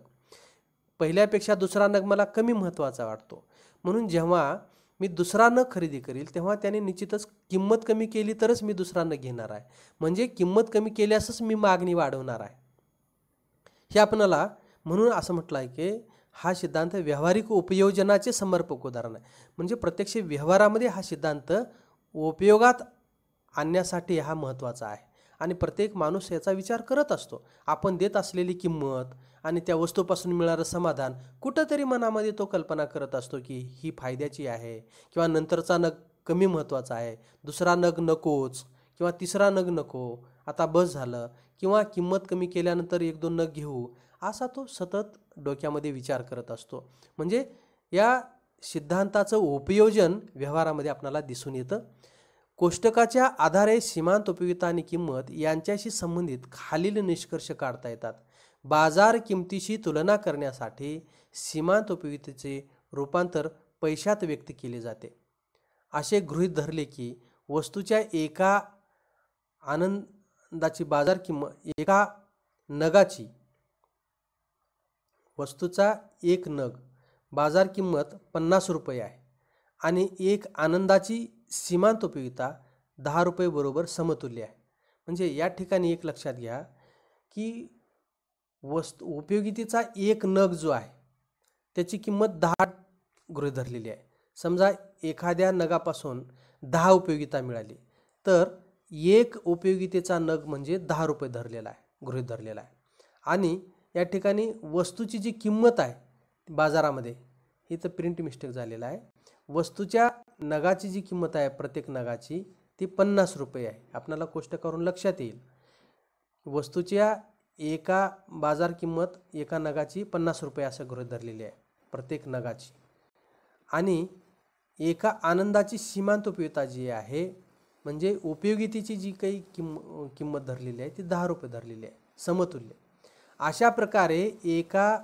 पहिल्यापेक्षा दुसरा नग मला कमी महत्त्वाचा वाटतो. म्हणून जेव्हा मी दुसरा नग खरेदी करील तेव्हा त्याने निश्चितच किंमत कमी केली तरच मी दुसरा नग घेणार आहे. म्हणजे किंमत कमी केल्यासच मी मागणी वाढवणार आहे. हे आपल्याला म्हणून असं म्हटलं आहे की हा सिद्धांत व्यावहारिक उपयोजनाचे समर्पक उदाहरण आहे. म्हणजे प्रत्यक्ष व्यवहारामध्ये हा सिद्धांत उपयोगात आणण्यासाठी हा महत्त्वाचा आहे. आणि प्रत्येक माणूस याचा विचार करत असतो. आपण देत असलेली किंमत आणि त्या वस्तूपासून मिळणारं समाधान कुठंतरी मनामध्ये तो कल्पना करत असतो की ही फायद्याची आहे, किंवा नंतरचा नग कमी महत्त्वाचा आहे, दुसरा नग नकोच, किंवा तिसरा नग नको, आता बस झालं, किंवा किंमत कमी केल्यानंतर 1-2 नग घेऊ, असा तो सतत डोक्यामध्ये विचार करत असतो. म्हणजे या सिद्धांताचं उपयोजन व्यवहारामध्ये आपल्याला दिसून येतं. कोष्टकाच्या आधारे सीमांत उपयोगिता आणि किंमत यांच्याशी संबंधित खालील निष्कर्ष काढता येतात. बाजार किमतीशी तुलना करण्यासाठी सीमांत उपयोगितेचे रूपांतर पैशात व्यक्त केले जाते. असे गृहीत धरले की वस्तूच्या एका आनंदाची बाजार किंमत, एका नगाची, वस्तूचा एक नग बाजार किंमत 50 रुपये आहे आणि एक आनंदाची सीमांत उपयोगिता 10 रुपये बरोबर समतुल्य आहे. म्हणजे या ठिकाणी एक लक्षात घ्या की उपयोगितेचा एक नग जो आहे त्याची किंमत 10 गृहीत धरलेली आहे. समजा एखाद्या नगापासून 10 उपयोगिता मिळाली तर एक उपयोगितेचा नग म्हणजे 10 रुपये धरलेला आहे, गृहीत धरलेला आहे. आणि या ठिकाणी वस्तूची जी किंमत आहे बाजारामध्ये, ही तर प्रिंट मिस्टेक झालेला आहे, वस्तूच्या नगाची जी किंमत आहे प्रत्येक नगाची ती 50 रुपये आहे. आपल्याला कोष्टकावरून लक्षात येईल वस्तूच्या एका बाजार किंमत एका नगाची 50 रुपये असं गृहीत धरलेली आहे प्रत्येक नगाची. आणि एका आनंदाची सीमांत उपयोगिता जी आहे म्हणजे उपयोगितेची जी काही किंमत धरलेली आहे ती 10 रुपये धरलेली आहे, समतुल्य. अशा प्रकारे एका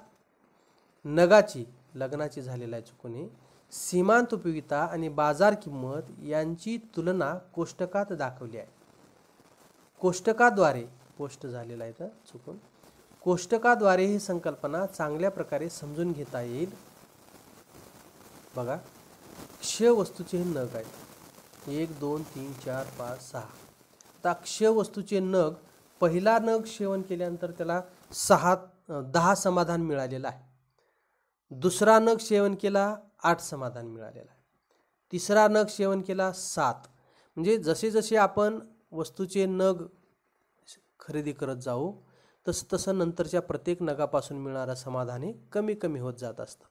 नगाची, लग्नाची झालेला आहे चुकून, सीमांत उपयोगिता आणि बाजार किंमत यांची तुलना कोष्टकात दाखवली आहे. कोष्टकाद्वारे, पोस्ट झालेला आहे तर चुकून, कोष्टकाद्वारे ही संकल्पना चांगल्या प्रकारे समजून घेता येईल. बघा, क्ष वस्तूचे हे नग आहेत 1 2 3 4 5 6. आता क्ष वस्तूचे नग, पहिला नग सेवन केल्यानंतर त्याला 10 समाधान मिळालेलं आहे. दुसरा नग सेवन केला 8 समाधान मिळालेलं आहे. तिसरा नग सेवन केला 7. म्हणजे जसे जसे आपण वस्तूचे नग खरेदी करत जाऊ तसं तसं नंतरच्या प्रत्येक नगापासून मिळणारं समाधान हे कमी कमी होत जात असतं.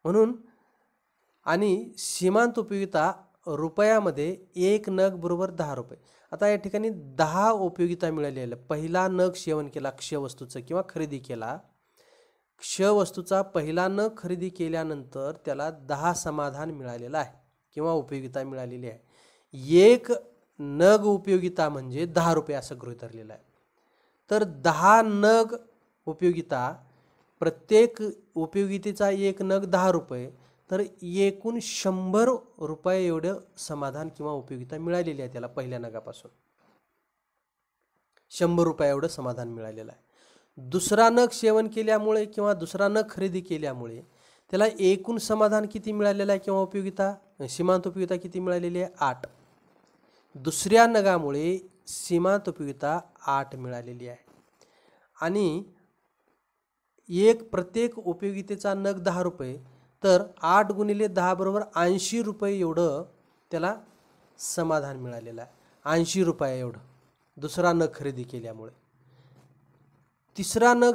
म्हणून आणि सीमांत उपयोगिता रुपयामध्ये एक नग बरोबर 10 रुपये. आता या ठिकाणी 10 उपयोगिता मिळालेल्या, पहिला नग सेवन केला क्ष वस्तूचं किंवा खरेदी केला, क्ष वस्तूचा पहिला नग खरेदी केल्यानंतर त्याला 10 समाधान मिळालेलं आहे किंवा उपयोगिता मिळालेली आहे. एक नग उपयोगिता म्हणजे 10 रुपये असं गृहीत धरलेलं आहे. तर 10 नग उपयोगिता, प्रत्येक उपयोगितेचा एक नग 10 रुपये, तर एकूण 100 रुपये एवढं समाधान किंवा उपयोगिता मिळालेली आहे त्याला पहिल्या नगापासून. 100 रुपये एवढं समाधान मिळालेलं आहे. दुसरा नग सेवन केल्यामुळे किंवा दुसरा नग खरेदी केल्यामुळे त्याला एकूण समाधान किती मिळालेलं आहे किंवा उपयोगिता, सीमांत उपयोगिता किती मिळालेली आहे 8. दुसऱ्या नगामुळे सीमांत उपयोगिता 8 मिळालेली आहे. आणि प्रत्येक उपयोगितेचा नग 10 रुपये, तर 8 गुणिले 10 बरोबर 80 रुपये एवढं त्याला समाधान मिळालेलं आहे. 80 रुपये एवढं दुसरा नग खरेदी केल्यामुळे. तिसरा नग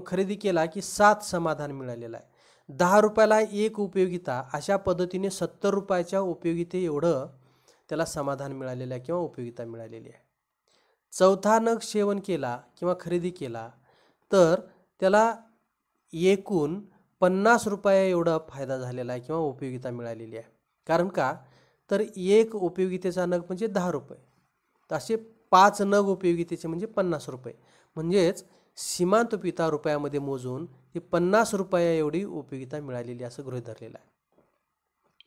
खरेदी केला की 7 समाधान मिळालेलं आहे. 10 रुपयाला एक उपयोगिता, अशा पद्धतीने 70 रुपयाच्या उपयोगिते एवढं त्याला समाधान मिळालेलं आहे किंवा उपयोगिता मिळालेली आहे. चौथा नग सेवन केला किंवा खरेदी केला तर त्याला एकूण 50 रुपये एवढा फायदा झालेला आहे किंवा उपयोगिता मिळालेली आहे. कारण का, तर एक उपयोगितेचा नग म्हणजे 10 रुपये, तर असे 5 नग उपयोगितेचे म्हणजे 50 रुपये, म्हणजेच सीमांत उपयोगिता रुपयामध्ये मोजून ही 50 रुपये एवढी उपयोगिता मिळालेली असं गृहीत धरलेलं आहे.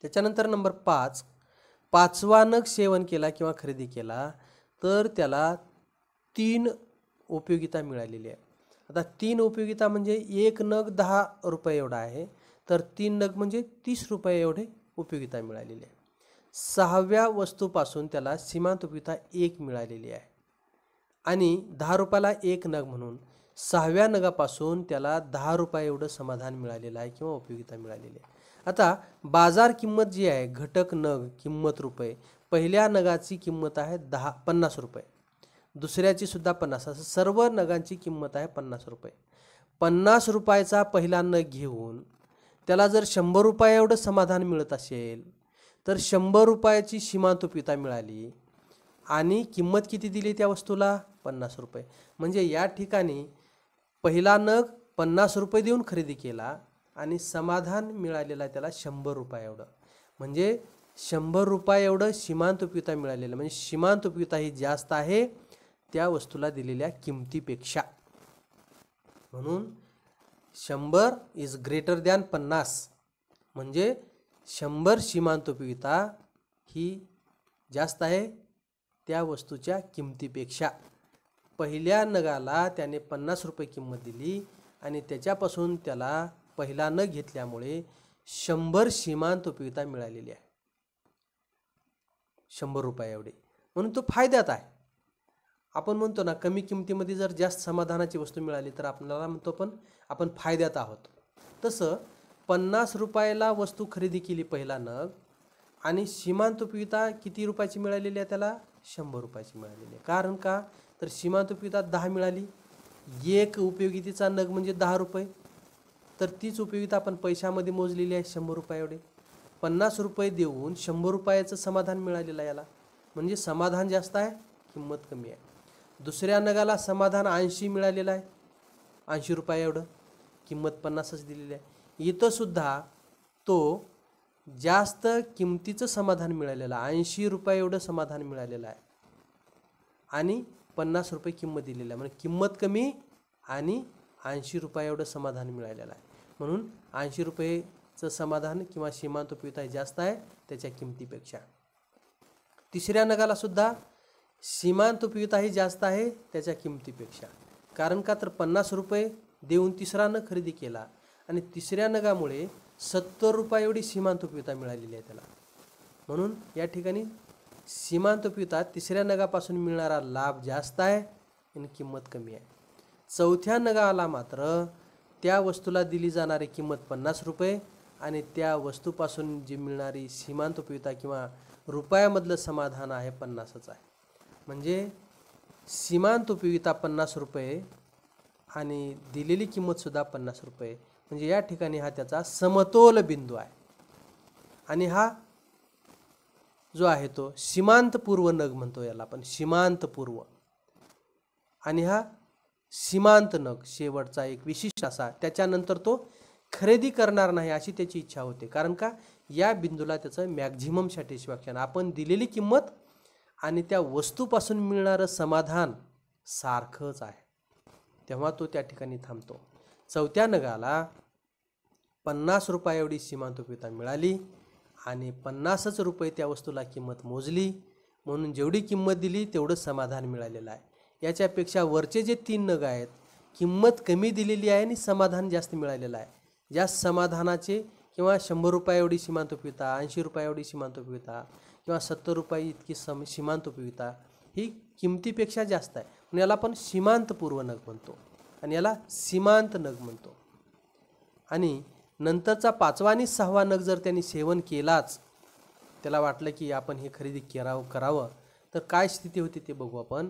त्याच्यानंतर नंबर 5, पाचवा नग सेवन केला किंवा खरेदी केला तर त्याला 3 उपयोगिता मिळालेली आहे. आता 3 उपयोगिता म्हणजे एक नग 10 रुपये एवढा आहे, तर 3 नग म्हणजे 30 रुपये एवढे उपयोगिता मिळालेली आहे. 6व्या वस्तूपासून त्याला सीमांत उपयोगिता 1 मिळालेली आहे आणि 10 रुपयाला एक नग म्हणून 6व्या नगापासून त्याला 10 रुपये एवढं समाधान मिळालेलं आहे किंवा उपयोगिता मिळालेली आहे. आता बाजार किंमत जी आहे, घटक नग किंमत रुपये, पहिल्या नगाची किंमत आहे 50 रुपये, दुसऱ्याची सुद्धा 50, असं सर्व नगांची किंमत आहे 50 रुपये. 50 रुपयाचा पहिला नग घेऊन त्याला जर 100 रुपये एवढं समाधान मिळत असेल तर 100 रुपयाची सीमांत उपयोगिता मिळाली आणि किंमत किती दिली त्या वस्तूला? 50 रुपये. म्हणजे या ठिकाणी पहिला नग 50 रुपये देऊन खरेदी केला आणि समाधान मिळालेलं आहे त्याला 100 रुपये एवढं, म्हणजे 100 रुपये एवढं सीमांत उपयोगिता मिळालेलं, म्हणजे सीमांत उपयोगिता ही जास्त आहे त्या वस्तूला दिलेल्या किमतीपेक्षा. म्हणून 100 इज ग्रेटर दॅन 50, म्हणजे 100 सीमांत उपयोगिता ही जास्त आहे त्या वस्तूच्या किमतीपेक्षा. पहिल्या नगाला त्याने 50 रुपये किंमत दिली आणि त्याच्यापासून त्याला पहिला नग घेतल्यामुळे 100 सीमांत उपयोगिता मिळालेली आहे, 100 रुपये एवढी, म्हणून तो फायद्यात आहे. आपण म्हणतो ना, कमी किमतीमध्ये जर जास्त समाधानाची वस्तू मिळाली तर आपल्याला म्हणतो पण आपण फायद्यात आहोत. तसं 50 रुपयाला वस्तू खरेदी केली पहिला नग आणि सीमांत उपयोगिता किती रुपयाची मिळालेली आहे त्याला? 100 रुपयाची मिळालेली आहे. कारण का, तर सीमांत उपयोगिता 10 मिळाली, एक उपयोगितेचा नग म्हणजे 10 रुपये, तर तीच उपयोगिता आपण पैशामध्ये मोजलेली आहे 100 रुपये एवढे. 50 रुपये देऊन 100 रुपयाचं समाधान मिळालेलं आहे याला, म्हणजे समाधान जास्त आहे, किंमत कमी आहे. दुसऱ्या नगाला समाधान 80 मिळालेलं आहे, 80 रुपये एवढं, किंमत 50च दिलेली आहे. इथं सुद्धा तो जास्त किमतीचं समाधान मिळालेलं आहे, 80 रुपये एवढं समाधान मिळालेलं आहे आणि 50 रुपये किंमत दिलेली आहे, म्हणजे किंमत कमी आणि 80 रुपये एवढं समाधान मिळालेलं आहे. म्हणून 80 रुपयेचं समाधान किंवा सीमांत उपयोगिता जास्त आहे त्याच्या किमतीपेक्षा. तिसऱ्या नगाला सुद्धा सीमांत उपयोगिता ही जास्त आहे त्याच्या किमतीपेक्षा. कारण का, तर 50 रुपये देऊन तिसरा नग खरेदी केला आणि तिसऱ्या नगामुळे 70 रुपये एवढी सीमांत उपयोगिता मिळालेली आहे त्याला. म्हणून या ठिकाणी सीमांत उपयोगिता तिसऱ्या नगापासून मिळणारा लाभ जास्त आहे आणि किंमत कमी आहे. चौथ्या नगाला मात्र त्या वस्तूला दिली जाणारी किंमत 50 रुपये आणि त्या वस्तूपासून जी मिळणारी सीमांत उपयोगिता किंवा रुपयामधलं समाधान आहे 50च आहे. म्हणजे सीमांत उपयोगिता 50 रुपये आणि दिलेली किंमतसुद्धा 50 रुपये, म्हणजे या ठिकाणी हा त्याचा समतोल बिंदू आहे. आणि हा जो आहे तो सीमांतपूर्व नग म्हणतो याला आपण, सीमांतपूर्व. आणि हा सीमांत नग शेवटचा एक विशिष्ट असा, त्याच्यानंतर तो खरेदी करणार नाही अशी त्याची इच्छा होते. कारण का, या बिंदूला त्याचं मॅक्झिमम सॅटिस्फॅक्शन, आपण दिलेली किंमत आणि त्या वस्तूपासून मिळणारं समाधान सारखंच आहे, तेव्हा तो त्या ठिकाणी थांबतो. चौथ्या नगाला 50 रुपये एवढी सीमांत उपयोगिता मिळाली आणि 50च रुपये त्या वस्तूला किंमत मोजली, म्हणून जेवढी किंमत दिली तेवढं समाधान मिळालेलं आहे. याच्यापेक्षा वरचे जे 3 नग आहेत, किंमत कमी दिलेली आहे आणि समाधान जास्त मिळालेलं आहे. जास्त समाधानाचे किंवा 100 रुपये एवढी सीमांत उपयोगिता, 80 रुपये एवढी सीमांत उपयोगिता किंवा 70 रुपये इतकी सीमांत उपयोगिता ही किमतीपेक्षा जास्त आहे, म्हणून याला आपण सीमांतपूर्व नग म्हणतो आणि याला सीमांत नग म्हणतो. आणि नंतरचा 5वा आणि 6वा नग जर त्यांनी सेवन केलाच, त्याला वाटलं की आपण हे खरेदी करावं, तर काय स्थिती होती ते बघू आपण.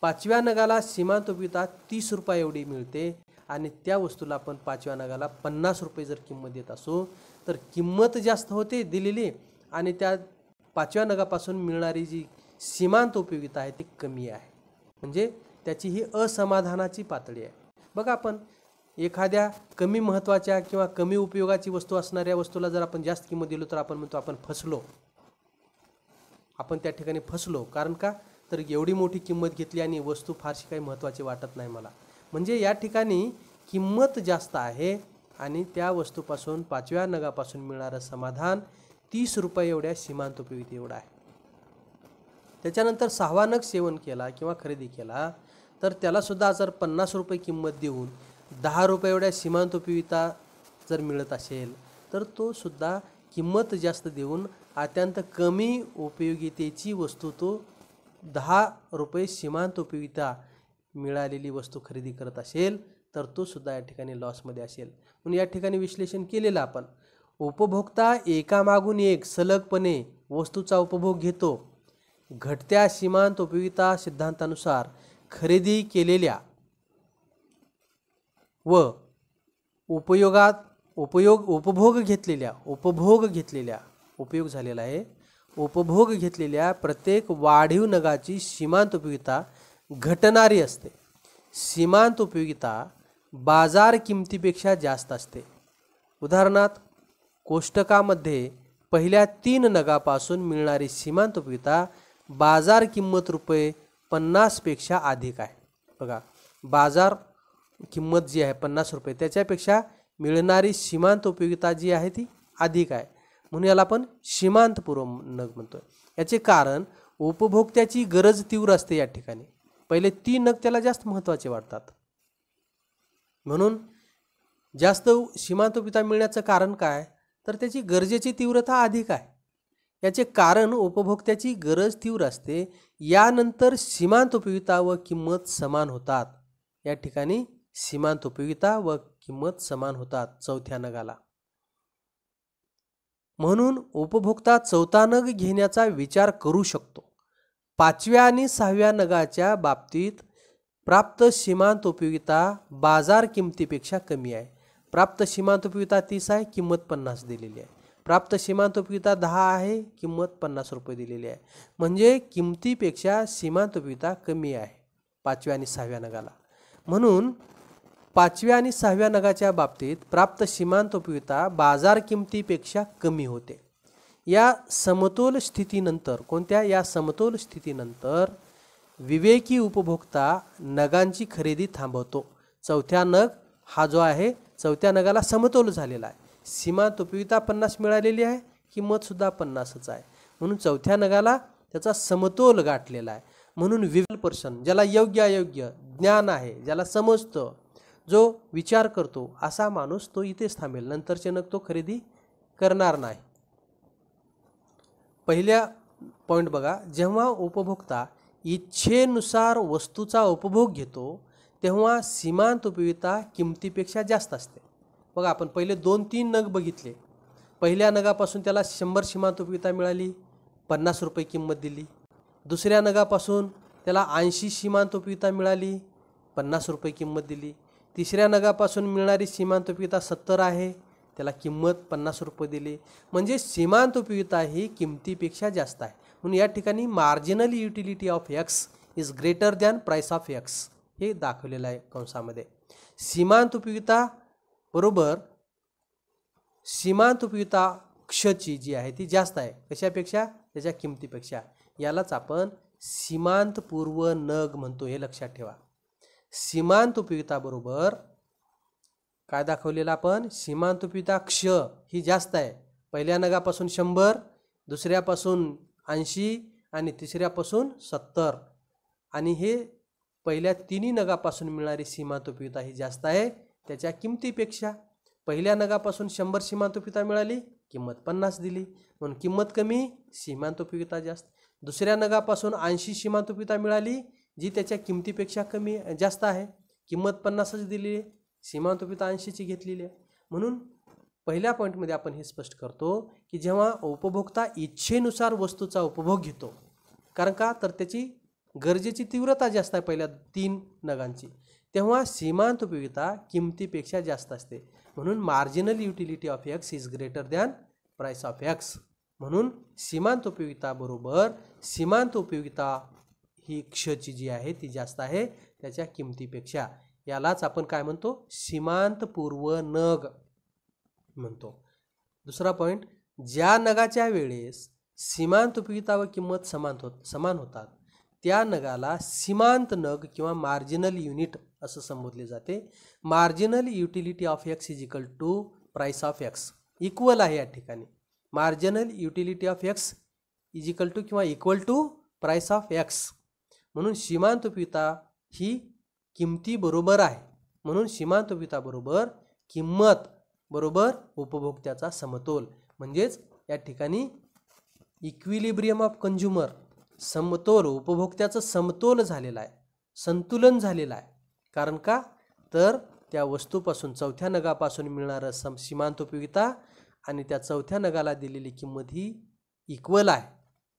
5व्या नगाला सीमांत उपयोगिता 30 रुपये एवढी मिळते आणि त्या वस्तूला आपण 5व्या नगाला 50 रुपये जर किंमत देत असो तर किंमत जास्त होते दिलेली आणि त्या 5व्या नगापासून मिळणारी जी सीमांत उपयोगिता आहे ती कमी आहे. म्हणजे त्याची ही असमाधानाची पातळी आहे. बघा, आपण एखाद्या कमी महत्त्वाच्या किंवा कमी उपयोगाची वस्तू असणाऱ्या वस्तूला जर आपण जास्त किंमत दिलो तर आपण म्हणतो आपण फसलो. आपण त्या ठिकाणी फसलो. कारण का, तर एवढी मोठी किंमत घेतली आणि वस्तू फारशी काही महत्त्वाची वाटत नाही मला. म्हणजे या ठिकाणी किंमत जास्त आहे आणि त्या वस्तूपासून 5व्या नगापासून मिळणारं समाधान 30 रुपये एवढ्या सीमांत उपयोगिता एवढा आहे. त्याच्यानंतर 6वा नग सेवन केला किंवा खरेदी केला तर त्याला सुद्धा जर 50 रुपये किंमत देऊन 10 रुपये एवढ्या सीमांत उपयोगिता जर मिळत असेल तर तो सुद्धा किंमत जास्त देऊन अत्यंत कमी उपयोगितेची वस्तू तो 10 रुपये सीमांत उपयोगिता मिळालेली वस्तू खरेदी करत असेल तर तो सुद्धा या ठिकाणी लॉसमध्ये असेल. म्हणून या ठिकाणी विश्लेषण केलेलं आपण. उपभोक्ता एकामागून एक सलगपणे वस्तूचा उपभोग घेतो. घटत्या सीमांत उपयोगिता सिद्धांतानुसार खरेदी केलेल्या व उपभोग घेतलेल्या प्रत्येक वाढीव नगाची सीमांत उपयोगिता घटणारी असते. सीमांत उपयोगिता बाजार किमतीपेक्षा जास्त असते. उदाहरणार्थ, कोष्टकामध्ये पहिल्या 3 नगापासून मिळणारी सीमांत उपयोगिता बाजार किंमत रुपये 50 पेक्षा अधिक आहे. बघा, बाजार किंमत जी आहे 50 रुपये त्याच्यापेक्षा मिळणारी सीमांत उपयोगिता जी आहे ती अधिक आहे. म्हणून याला आपण सीमांतपूर्व नग म्हणतोय. याचे कारण उपभोक्त्याची गरज तीव्र असते. या ठिकाणी पहिले 3 नग त्याला जास्त महत्त्वाचे वाटतात. म्हणून जास्त सीमांत उपयोगिता मिळण्याचं कारण काय, तर त्याची गरजेची तीव्रता अधिक आहे. याचे कारण उपभोक्त्याची गरज तीव्र असते. यानंतर सीमांत उपयोगिता व किंमत समान होतात. या ठिकाणी सीमांत उपयोगिता व किंमत समान होतात 4थ्या नगाला. म्हणून उपभोक्ता 4था नग घेण्याचा विचार करू शकतो. 5व्या आणि 6व्या नगाच्या बाबतीत प्राप्त सीमांत उपयोगिता बाजार किमतीपेक्षा कमी आहे. प्राप्त सीमांत उपयोगिता 30 आहे, किंमत 50 दिलेली आहे. प्राप्त सीमांत उपयोगिता 10 आहे, किंमत 50 रुपये दिलेली आहे. म्हणजे किमतीपेक्षा सीमांत उपयोगिता कमी आहे 5व्या आणि 6व्या नगाला. म्हणून 5व्या आणि 6व्या नगाच्या बाबतीत प्राप्त सीमांत उपयोगिता बाजार किमतीपेक्षा कमी होते. या समतोल स्थितीनंतर, कोणत्या या समतोल स्थितीनंतर विवेकी उपभोक्ता नगांची खरेदी थांबवतो. 4था नग हा जो आहे 4थ्या नगाला समतोल झालेला आहे. सीमांत उपयोगिता 50 मिळालेली आहे, किंमत सुद्धा 50च आहे. म्हणून 4थ्या नगाला त्याचा समतोल गाठलेला आहे. म्हणून विवेल पर्सन, ज्याला योग्य अयोग्य ज्ञान आहे, ज्याला समजतं, जो विचार करतो, असा माणूस तो इथेच थांबेल. नंतरचे नग तो खरेदी करणार नाही. पहिल्या पॉईंट बघा, जेव्हा उपभोक्ता इच्छेनुसार वस्तूचा उपभोग घेतो तेव्हा सीमांत उपयोगिता किमतीपेक्षा जास्त असते. बघा, आपण पहिले 2-3 नग बघितले. पहिल्या नगापासून त्याला 100 सीमांत उपयोगिता मिळाली, 50 रुपये किंमत दिली. दुसऱ्या नगापासून त्याला 80 सीमांत उपयोगिता मिळाली, 50 रुपये किंमत दिली. तिसऱ्या नगापासून मिळणारी सीमांत उपयोगिता 70 आहे, त्याला किंमत 50 रुपये दिली. म्हणजे सीमांत उपयोगिता ही किमतीपेक्षा जास्त आहे. म्हणून या ठिकाणी marginal utility of X is greater than price of x हे दाखवलेलं आहे कंसामध्ये. सीमांत उपयोगिता बरोबर सीमांत उपयोगिता क्षची जी आहे ती जास्त आहे. कशापेक्षा? त्याच्या किमतीपेक्षा. यालाच आपण सीमांतपूर्व नग म्हणतो, हे लक्षात ठेवा. सीमांत उपयोगिता बरोबर काय दाखवलेलं आपण? सीमांत उपयोगिता क्ष ही जास्त आहे. पहिल्या नगापासून 100, दुसऱ्यापासून 80 आणि तिसऱ्यापासून 70. आणि हे पहिल्या 3 नगापासून मिळणारी सीमांत उपयोगिता ही जास्त आहे त्याच्या किमतीपेक्षा. पहिल्या नगापासून 100 सीमांत उपयोगिता मिळाली, किंमत 50 दिली, म्हणून किंमत कमी, सीमांत उपयोगिता जास्त. दुसऱ्या नगापासून 80 सीमांत उपयोगिता मिळाली, जी त्याच्या किमतीपेक्षा कमी जास्त आहे, किंमत 50च दिली आहे, सीमांत उपयोगिता 80ची घेतलेली आहे. म्हणून पहिल्या पॉईंटमध्ये आपण हे स्पष्ट करतो की जेव्हा उपभोक्ता इच्छेनुसार वस्तूचा उपभोग घेतो, कारण का तर त्याची गरजेची तीव्रता जास्त आहे पहिल्या 3 नगांची, तेव्हा सीमांत उपयोगिता किमतीपेक्षा जास्त असते. म्हणून marginal utility of X is greater than price of X. म्हणून सीमांत उपयोगिता बरोबर सीमांत उपयोगिता ही क्षची जी आहे ती जास्त आहे त्याच्या किमतीपेक्षा. यालाच आपण काय म्हणतो, सीमांत पूर्व नग म्हणतो. दुसरा पॉईंट, ज्या नगाच्या वेळेस सीमांत उपयोगिता व किंमत समान होतात त्या नगाला सीमांत नग किंवा मार्जिनल युनिट असं संबोधले जाते. Marginal utility of X is equal to price of X. Equal आहे या ठिकाणी. Marginal utility of X is equal to किंवा equal to price of X. म्हणून सीमांत उपयोगिता ही किमती बरोबर आहे. म्हणून सीमांत उपयोगिता बरोबर किंमत बरोबर उपभोक्त्याचा समतोल. म्हणजेच या ठिकाणी इक्विलिब्रियम ऑफ कंझ्युमर, समतोल, उपभोक्त्याचं समतोल झालेला आहे, संतुलन झालेलं आहे. कारण का, तर त्या वस्तूपासून चौथ्या नगापासून मिळणारं सीमांत उपयोगिता आणि त्या चौथ्या नगाला दिलेली किंमत ही इक्वल आहे,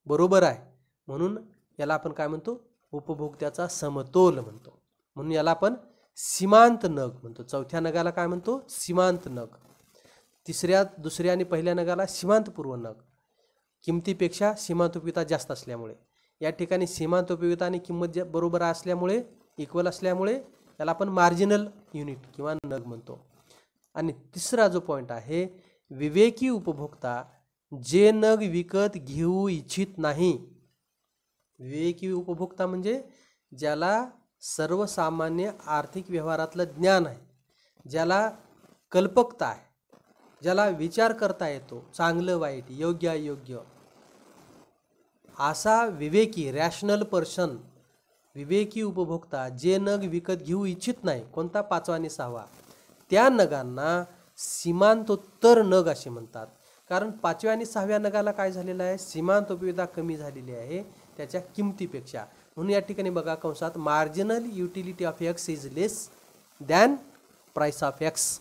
बरोबर आहे. म्हणून याला आपण काय म्हणतो, उपभोक्त्याचा समतोल म्हणतो. म्हणून याला आपण सीमांत नग म्हणतो. चौथ्या नगाला काय म्हणतो, सीमांत नग. तिसऱ्या, दुसऱ्या आणि पहिल्या नगाला सीमांत पूर्व नग. किमतीपेक्षा सीमांत उपयोगिता जास्त असल्यामुळे या ठिकाणी सीमांत उपयोगिता आणि किंमत बरोबर असल्यामुळे, इक्वल असल्यामुळे याला आपण मार्जिनल युनिट किंवा नग म्हणतो. आणि तिसरा जो पॉईंट आहे, विवेकी उपभोक्ता जे नग विकत घेऊ इच्छित नाही. विवेकी उपभोक्ता म्हणजे ज्याला सर्वसामान्य आर्थिक व्यवहारातलं ज्ञान आहे, ज्याला कल्पकता आहे, ज्याला विचार करता येतो, चांगलं वाईट, योग्य अयोग्य, असा विवेकी रॅशनल पर्सन, विवेकी उपभोक्ता जे नग विकत घेऊ इच्छित नाही, कोणता, 5वा आणि 6वा, त्या नगांना सीमांतोत्तर नग असे म्हणतात. कारण 5व्या आणि 6व्या नगाला काय झालेलं आहे, सीमांत उपयोगिता कमी झालेली आहे त्याच्या किमतीपेक्षा. म्हणून या ठिकाणी बघा कंसात, marginal utility of X is less than price of x.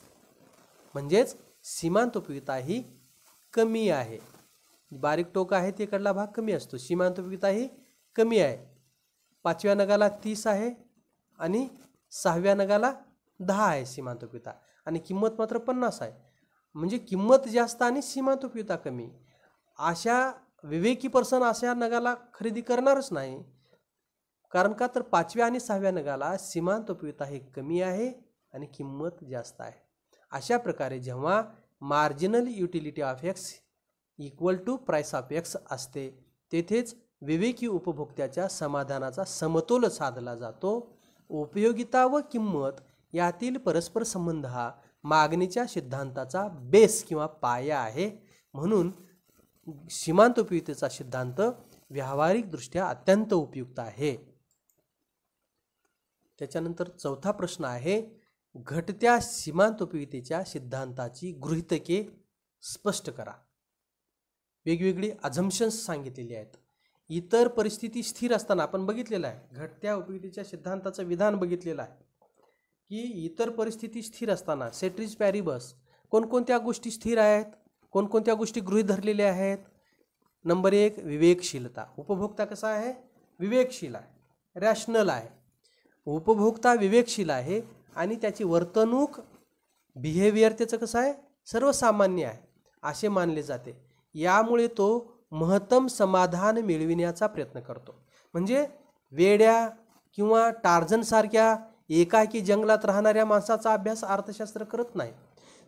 म्हणजेच सीमांत उपयोगिता ही कमी आहे. बारीक टोक आहे तिकडला भाग कमी असतो. सीमांत उपयोगिता ही कमी आहे. 5व्या नगाला 30 आहे आणि 6व्या नगाला 10 आहे सीमांत उपयोगिता, आणि किंमत मात्र 50 आहे. म्हणजे किंमत जास्त आणि सीमांत उपयोगिता कमी. अशा विवेकी पर्सन अशा नगाला खरेदी करणारच नाही. कारण का, तर 5व्या आणि 6व्या नगाला सीमांत उपयोगिता ही कमी आहे आणि किंमत जास्त आहे. अशा प्रकारे जेव्हा marginal utility of X equal to price of X असते, तेथेच विवेकी उपभोक्त्याच्या समाधानाचा समतोल साधला जातो. उपयोगिता व किंमत यातील परस्पर संबंध हा मागणीच्या सिद्धांताचा बेस किंवा पाया आहे. म्हणून सीमांत उपयोगितेचा सिद्धांत व्यावहारिकदृष्ट्या अत्यंत उपयुक्त आहे. त्याच्यानंतर चौथा प्रश्न आहे, घटत्या सीमांत उपयोगितेच्या सिद्धांताची गृहीतके स्पष्ट करा. वेगवेगळी अझम्पशन्स सांगितलेली आहेत. इतर परिस्थिती स्थिर असताना आपण बघितलेलं आहे, घटत्या उपयोगितेच्या सिद्धांताचं विधान बघितलेलं आहे की इतर परिस्थिती स्थिर असताना सेट्रिस पॅरिबस कोणकोणत्या गोष्टी स्थिर आहेत, कोणकोणत्या गोष्टी गृहीत धरलेल्या आहेत. नंबर 1, विवेकशीलता. उपभोक्ता कसा आहे, विवेकशील आहे, रॅशनल आहे. उपभोक्ता विवेकशील आहे आणि त्याची वर्तणूक, बिहेवियर त्याचं कसं आहे, सर्वसामान्य आहे असे मानले जाते. यामुळे तो महत्तम समाधान मिळविण्याचा प्रयत्न करतो. म्हणजे वेड्या किंवा टार्झनसारख्या एकाकी जंगलात राहणाऱ्या माणसाचा अभ्यास अर्थशास्त्र करत नाही.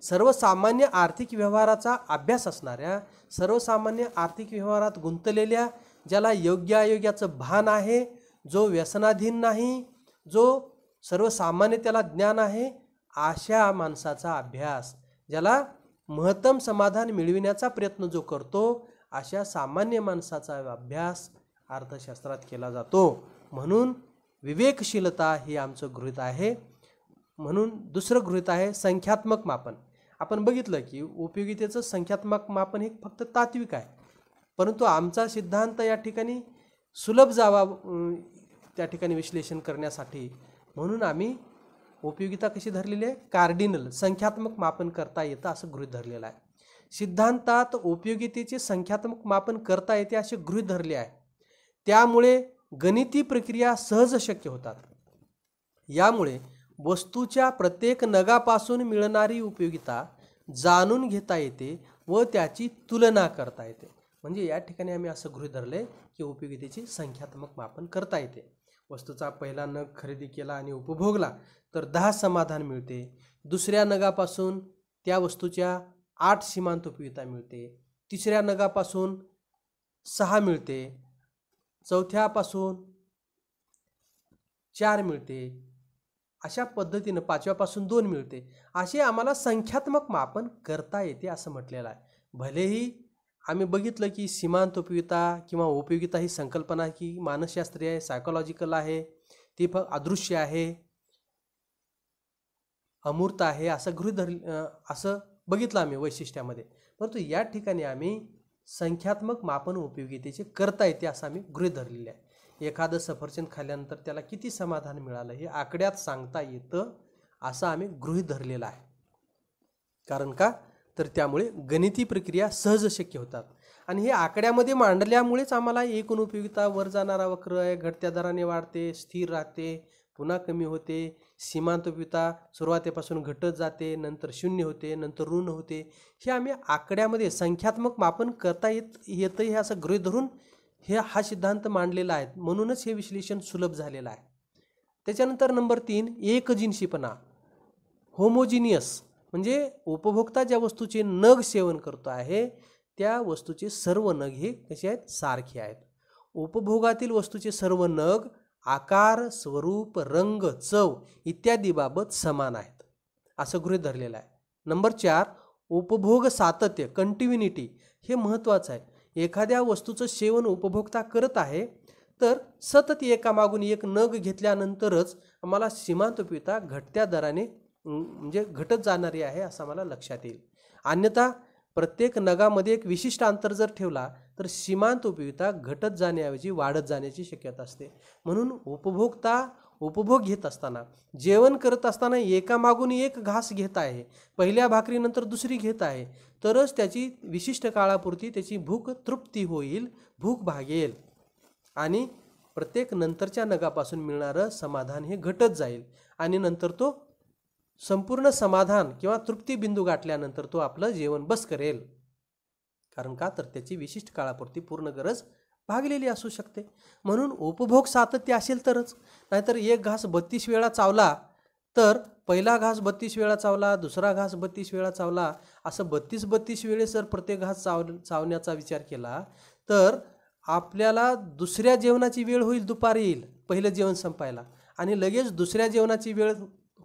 सर्वसामान्य आर्थिक व्यवहाराचा अभ्यास असणाऱ्या, सर्वसामान्य आर्थिक व्यवहारात गुंतलेल्या, ज्याला योग्य अयोग्याचं भान आहे, जो व्यसनाधीन नाही, जो सर्वसामान्य त्याला ज्ञान आहे, अशा माणसाचा अभ्यास, ज्याला महत्तम समाधान मिळविण्याचा प्रयत्न जो करतो, अशा सामान्य माणसाचा अभ्यास अर्थशास्त्रात केला जातो. म्हणून विवेकशीलता ही आमचं गृहीत आहे. म्हणून दुसरं गृहीत आहे संख्यात्मक मापन. आपण बघितलं की उपयोगितेचं संख्यात्मक मापन हे फक्त तात्विक आहे, परंतु आमचा सिद्धांत या ठिकाणी सुलभ जावा त्या ठिकाणी विश्लेषण करण्यासाठी, म्हणून आम्ही उपयोगिता कशी धरलेली आहे, कार्डिनल, संख्यात्मक मापन करता येतं असं गृहीत धरलेलं आहे. सिद्धांतात उपयोगितेचे संख्यात्मक मापन करता येते असे गृहीत धरले आहे. त्यामुळे गणिती प्रक्रिया सहज शक्य होतात. यामुळे वस्तूच्या प्रत्येक नगापासून मिळणारी उपयोगिता जाणून घेता येते व त्याची तुलना करता येते. म्हणजे या ठिकाणी आम्ही असं गृहीत धरले की उपयोगितेची संख्यात्मक मापन करता येते. वस्तूचा पहिला नग खरेदी केला आणि उपभोगला तर 10 समाधान मिळते. दुसऱ्या नगापासून त्या वस्तूच्या 8 सीमांत उपयोगिता मिळते. तिसऱ्या नगापासून 6 मिळते. चौथ्यापासून 4 मिळते. अशा पद्धतीनं पाचव्यापासून 2 मिळते. असे आम्हाला संख्यात्मक मापन करता येते असं म्हटलेलं आहे. भलेही आम्ही बघितलं की सीमांत उपयोगिता किंवा उपयोगिता ही संकल्पना की मानसशास्त्रीय आहे, सायकोलॉजिकल आहे, ती अदृश्य आहे, अमूर्त आहे असं असं बघितलं आम्ही वैशिष्ट्यामध्ये. परंतु या ठिकाणी आम्ही संख्यात्मक मापन उपयोगितेचे करता येते असं आम्ही गृहीत धरलेले आहे. एखादं सफरचंद खाल्ल्यानंतर त्याला किती समाधान मिळालं हे आकड्यात सांगता येतं असं आम्ही गृहीत धरलेलं आहे. कारण का तर त्यामुळे गणिती प्रक्रिया सहज शक्य होतात आणि हे आकड्यामध्ये मांडल्यामुळेच आम्हाला एकूण उपयोगिता वर जाणारा वक्र आहे, घटत्या दराने वाढते, स्थिर राहते, पुन्हा कमी होते, सीमांत उपयोगिता सुरुवातीपासून घटत जाते, नंतर 0 होते, नंतर ऋण होते. हे आम्ही आकड्यामध्ये संख्यात्मक मापन करता येतं हे असं गृहीत धरून हा सिद्धांत मांडलेला आहे. म्हणूनच हे विश्लेषण सुलभ झालेलं आहे. त्याच्यानंतर नंबर 3 एकजिनसीपणा, होमोजिनियस, म्हणजे उपभोक्ता ज्या वस्तूचे नग सेवन करतो आहे त्या वस्तूचे सर्व नग हे कसे आहेत, सारखे आहेत. उपभोगातील वस्तूचे सर्व नग आकार, स्वरूप, रंग, चव इत्यादी बाबत समान आहेत असं गृहीत धरलेलं आहे. नंबर 4 उपभोग सातत्य, कंटिन्युनिटी, हे महत्त्वाचं आहे. एखाद्या वस्तूचं सेवन उपभोक्ता करत आहे तर सतत एकामागून एक नग घेतल्यानंतरच आम्हाला सीमांत उपयोगिता घटत्या दराने म्हणजे घटत जाणारी आहे असं मला लक्षात येईल. अन्यथा प्रत्येक नगामध्ये एक विशिष्ट अंतर जर ठेवला तर सीमांत उपयोगिता घटत जाण्याऐवजी वाढत जाण्याची शक्यता असते. म्हणून उपभोग घेत असताना, जेवण करत असताना एकामागून एक घास घेत आहे, पहिल्या भाकरीनंतर दुसरी घेत आहे, तरच त्याची विशिष्ट काळापुरती त्याची भूक तृप्ती होईल, भूक भागेल आणि प्रत्येक नंतरच्या नगापासून मिळणारं समाधान हे घटत जाईल आणि नंतर तो संपूर्ण समाधान किंवा तृप्ती बिंदू गाठल्यानंतर तो आपलं जेवण बस करेल. कारण का तर त्याची विशिष्ट काळापुरती पूर्ण गरज भागलेली असू शकते. म्हणून उपभोग सातत्य असेल तरच, नाहीतर एक घास 32 वेळा चावला तर पहिला घास 32 वेळा चावला, दुसरा घास 32 वेळा चावला, असं 32 वेळेस जर प्रत्येक घास चावण्याचा विचार केला तर आपल्याला दुसऱ्या जेवणाची वेळ होईल, दुपारी येईल पहिलं जेवण संपायला आणि लगेच दुसऱ्या जेवणाची वेळ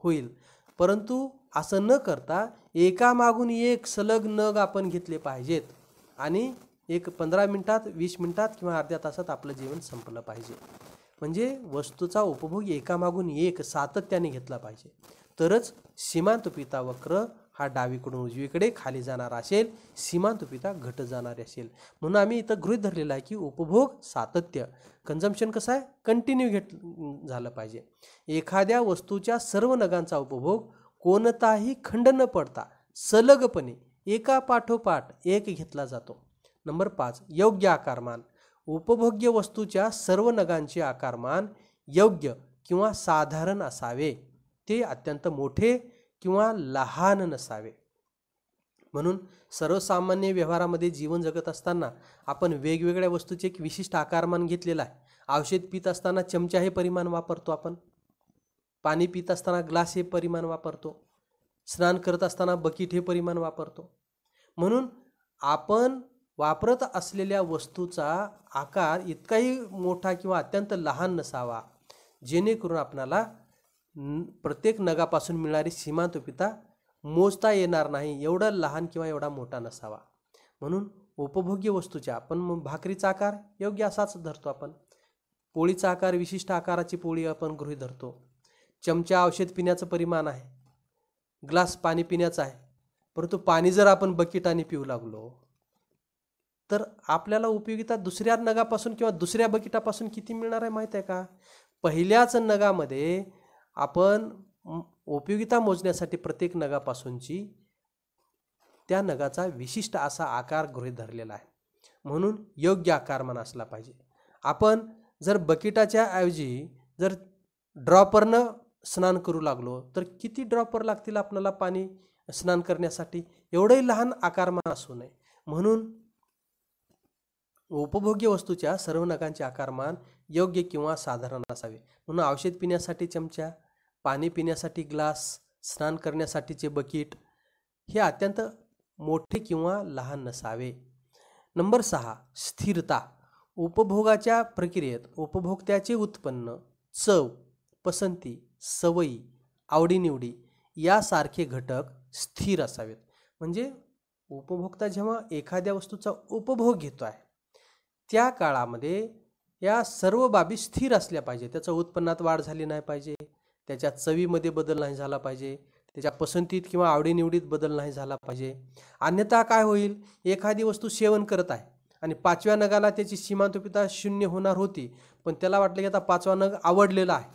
होईल. परंतु असं न करता एकामागून एक सलग नग आपण घेतले पाहिजेत आणि एक 15 मिनिटात, 20 मिनिटात किंवा अर्ध्या तासात आपलं जेवण संपलं पाहिजे. म्हणजे वस्तूचा उपभोग एकामागून एक सातत्याने घेतला पाहिजे. तरच सीमांत उपयोगिता वक्र हा डावीकडून उजवीकडे खाली जाणार असेल, सीमांत उपयोगिता घटत जाणारी असेल. म्हणून आम्ही इथं गृहीत धरलेलं आहे की उपभोग सातत्य, कन्झम्पशन कसं आहे, कंटिन्यू झालं पाहिजे. एखाद्या वस्तूच्या सर्व नगांचा उपभोग कोणताही खंड न पडता सलगपणे एका पाठोपाठ एक घेतला जातो. नंबर 5 योग्य आकारमान, उपभोग्य वस्तूच्या सर्व नगांचे आकारमान योग्य किंवा साधारण असावे, ते अत्यंत मोठे किंवा लहान नसावे. म्हणून सर्वसामान्य व्यवहारामध्ये जीवन जगत असताना आपण वेगवेगळ्या वस्तूचे एक विशिष्ट आकारमान घेतलेला आहे. औषध पित असताना चमचा हे परिमाण वापरतो आपण, पाणी पित असताना ग्लास हे परिमाण वापरतो, स्नान करत असताना बकेट हे परिमाण वापरतो. म्हणून आपण वापरत असलेल्या वस्तूचा आकार इतकाही मोठा किंवा अत्यंत लहान नसावा जेणेकरून आपणाला प्रत्येक नगापासून मिळणारी सीमांत उपयोगिता मोजता येणार नाही, एवढा लहान किंवा एवढा मोठा नसावा. म्हणून उपभोग्य वस्तूच्या आपण भाकरीचा आकार योग्य असाच धरतो, आपण पोळीचा आकार विशिष्ट आकाराची पोळी आपण गृहीत धरतो, चमचा औषध पिण्याचं परिमाण आहे, ग्लास पाणी पिण्याचा आहे. परंतु पाणी जर आपण बकेटाने पिऊ लागलो तर आपल्याला उपयोगिता दुसऱ्या नगापासून किंवा दुसऱ्या बकेटापासून किती मिळणार आहे माहीत आहे का? पहिल्याच नगामध्ये आपण उपयोगिता मोजण्यासाठी प्रत्येक नगापासूनची त्या नगाचा विशिष्ट असा आकार गृहीत धरलेला आहे. म्हणून योग्य आकारमान असला पाहिजे. आपण जर बकेटाच्या ऐवजी जर ड्रॉपरनं स्नान करू लागलो तर किती ड्रॉपर लागतील आपल्याला पाणी स्नान करण्यासाठी? एवढंही लहान आकारमान असू नये. म्हणून उपभोग्य वस्तूच्या सर्व नगांचे आकारमान योग्य किंवा साधारण असावे. म्हणून औषध पिण्यासाठी चमचा, पाणी पिण्यासाठी ग्लास, स्नान करण्यासाठीचे बकेट हे अत्यंत मोठे किंवा लहान नसावे. नंबर 6, स्थिरता. उपभोगाच्या प्रक्रियेत उपभोक्त्याचे उत्पन्न, चव, पसंती, सवयी, आवडीनिवडी यासारखे घटक स्थिर असावेत. म्हणजे उपभोक्ता जेव्हा एखाद्या वस्तूचा उपभोग घेतो आहे त्या काळामध्ये या सर्व बाबी स्थिर असल्या पाहिजे. त्याच्या उत्पन्नात वाढ झाली नाही पाहिजे, त्याच्या चवीमध्ये बदल नाही झाला पाहिजे, त्याच्या पसंतीत किंवा आवडीनिवडीत बदल नाही झाला पाहिजे. अन्यथा काय होईल, एखादी वस्तू सेवन करत आहे आणि 5व्या नगाला त्याची सीमांतोपिता 0 होणार होती, पण त्याला वाटलं की आता 5वा नग आवडलेला आहे,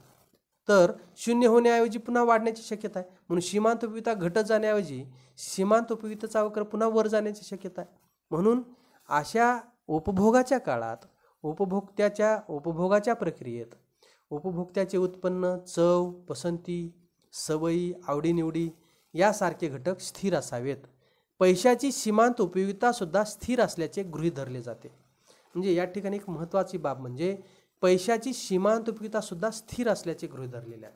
तर 0 होण्याऐवजी पुन्हा वाढण्याची शक्यता आहे. म्हणून सीमांतोपिता घटत जाण्याऐवजी सीमांतोपिताचा वक्र पुन्हा वर जाण्याची शक्यता आहे. म्हणून अशा उपभोगाच्या काळात उपभोगाच्या प्रक्रियेत उपभोक्त्याचे उत्पन्न, चव, पसंती, सवयी, आवडीनिवडी यासारखे घटक स्थिर असावेत. पैशाची सीमांत उपयोगिता सुद्धा स्थिर असल्याचे गृहीत धरले जाते. म्हणजे या ठिकाणी एक महत्त्वाची बाब म्हणजे पैशाची सीमांत उपयोगिता सुद्धा स्थिर असल्याचे गृहीत धरलेले आहे.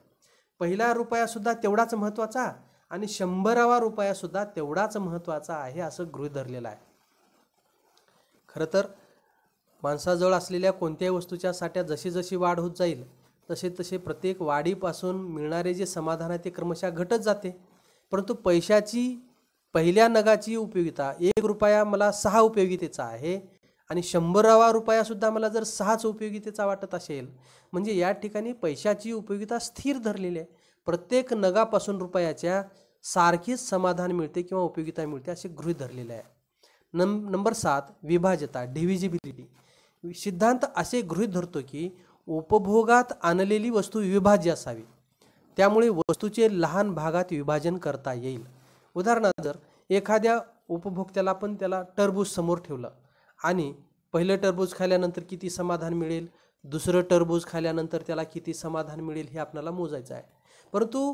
पहिला रुपया सुद्धा तेवढाच महत्त्वाचा आणि 100वा रुपया सुद्धा तेवढाच महत्त्वाचा आहे असं गृहीत धरलेलं आहे. खरं तर माणसाजवळ असलेल्या कोणत्याही वस्तूच्या साठ्यात जशी जशी वाढ होत जाईल तसे तसे प्रत्येक वाढीपासून मिळणारे जे समाधान आहे ते क्रमशः घटत जाते. परंतु पैशाची पहिल्या नगाची उपयोगिता 1 रुपया मला 6 उपयोगितेचा आहे आणि 100वा रुपया सुद्धा मला जर 6च उपयोगितेचा वाटत असेल म्हणजे या ठिकाणी पैशाची उपयोगिता स्थिर धरलेली आहे. प्रत्येक नगापासून रुपयाच्या सारखीच समाधान मिळते किंवा उपयोगिता मिळते असे गृहीत धरलेले आहे. नंबर 7, विभाज्यता, डिव्हिजिबिलिटी. सिद्धांत असे गृहीत धरतो की उपभोगात आणलेली वस्तू विभाज्य असावी, त्यामुळे वस्तूचे लहान भागात विभाजन करता येईल. उदाहरणार्थ जर एखाद्या उपभोक्त्याला आपण त्याला टरबूज समोर ठेवलं आणि पहिलं टरबूज खाल्ल्यानंतर किती समाधान मिळेल, दुसरं टरबूज खाल्ल्यानंतर त्याला किती समाधान मिळेल हे आपल्याला मोजायचं आहे. परंतु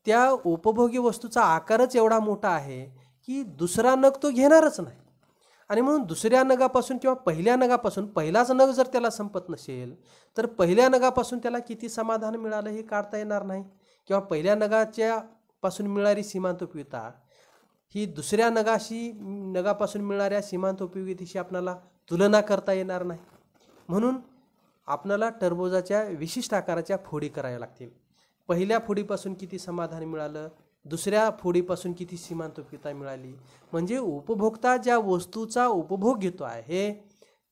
त्या उपभोग्य वस्तूचा आकारच एवढा मोठा आहे की दुसरा नग तो घेणारच नाही आणि म्हणून दुसऱ्या नगापासून किंवा पहिल्या नगापासून पहिलाच नग जर त्याला संपत नसेल तर पहिल्या नगापासून त्याला किती समाधान मिळालं हे काढता येणार नाही किंवा पहिल्या नगाच्या पासून मिळणारी सीमांत उपयोगिता ही दुसऱ्या नगापासून मिळणाऱ्या सीमांत उपयोगितेशी आपल्याला तुलना करता येणार नाही. म्हणून आपल्याला टरबूजाच्या विशिष्ट आकाराच्या फोडी कराव्या लागतील. पहिल्या फोडीपासून किती समाधान मिळालं, दुसऱ्या फोडीपासून किती सीमांत उपयोगिता मिळाली, म्हणजे उपभोक्ता ज्या वस्तूचा उपभोग घेतो आहे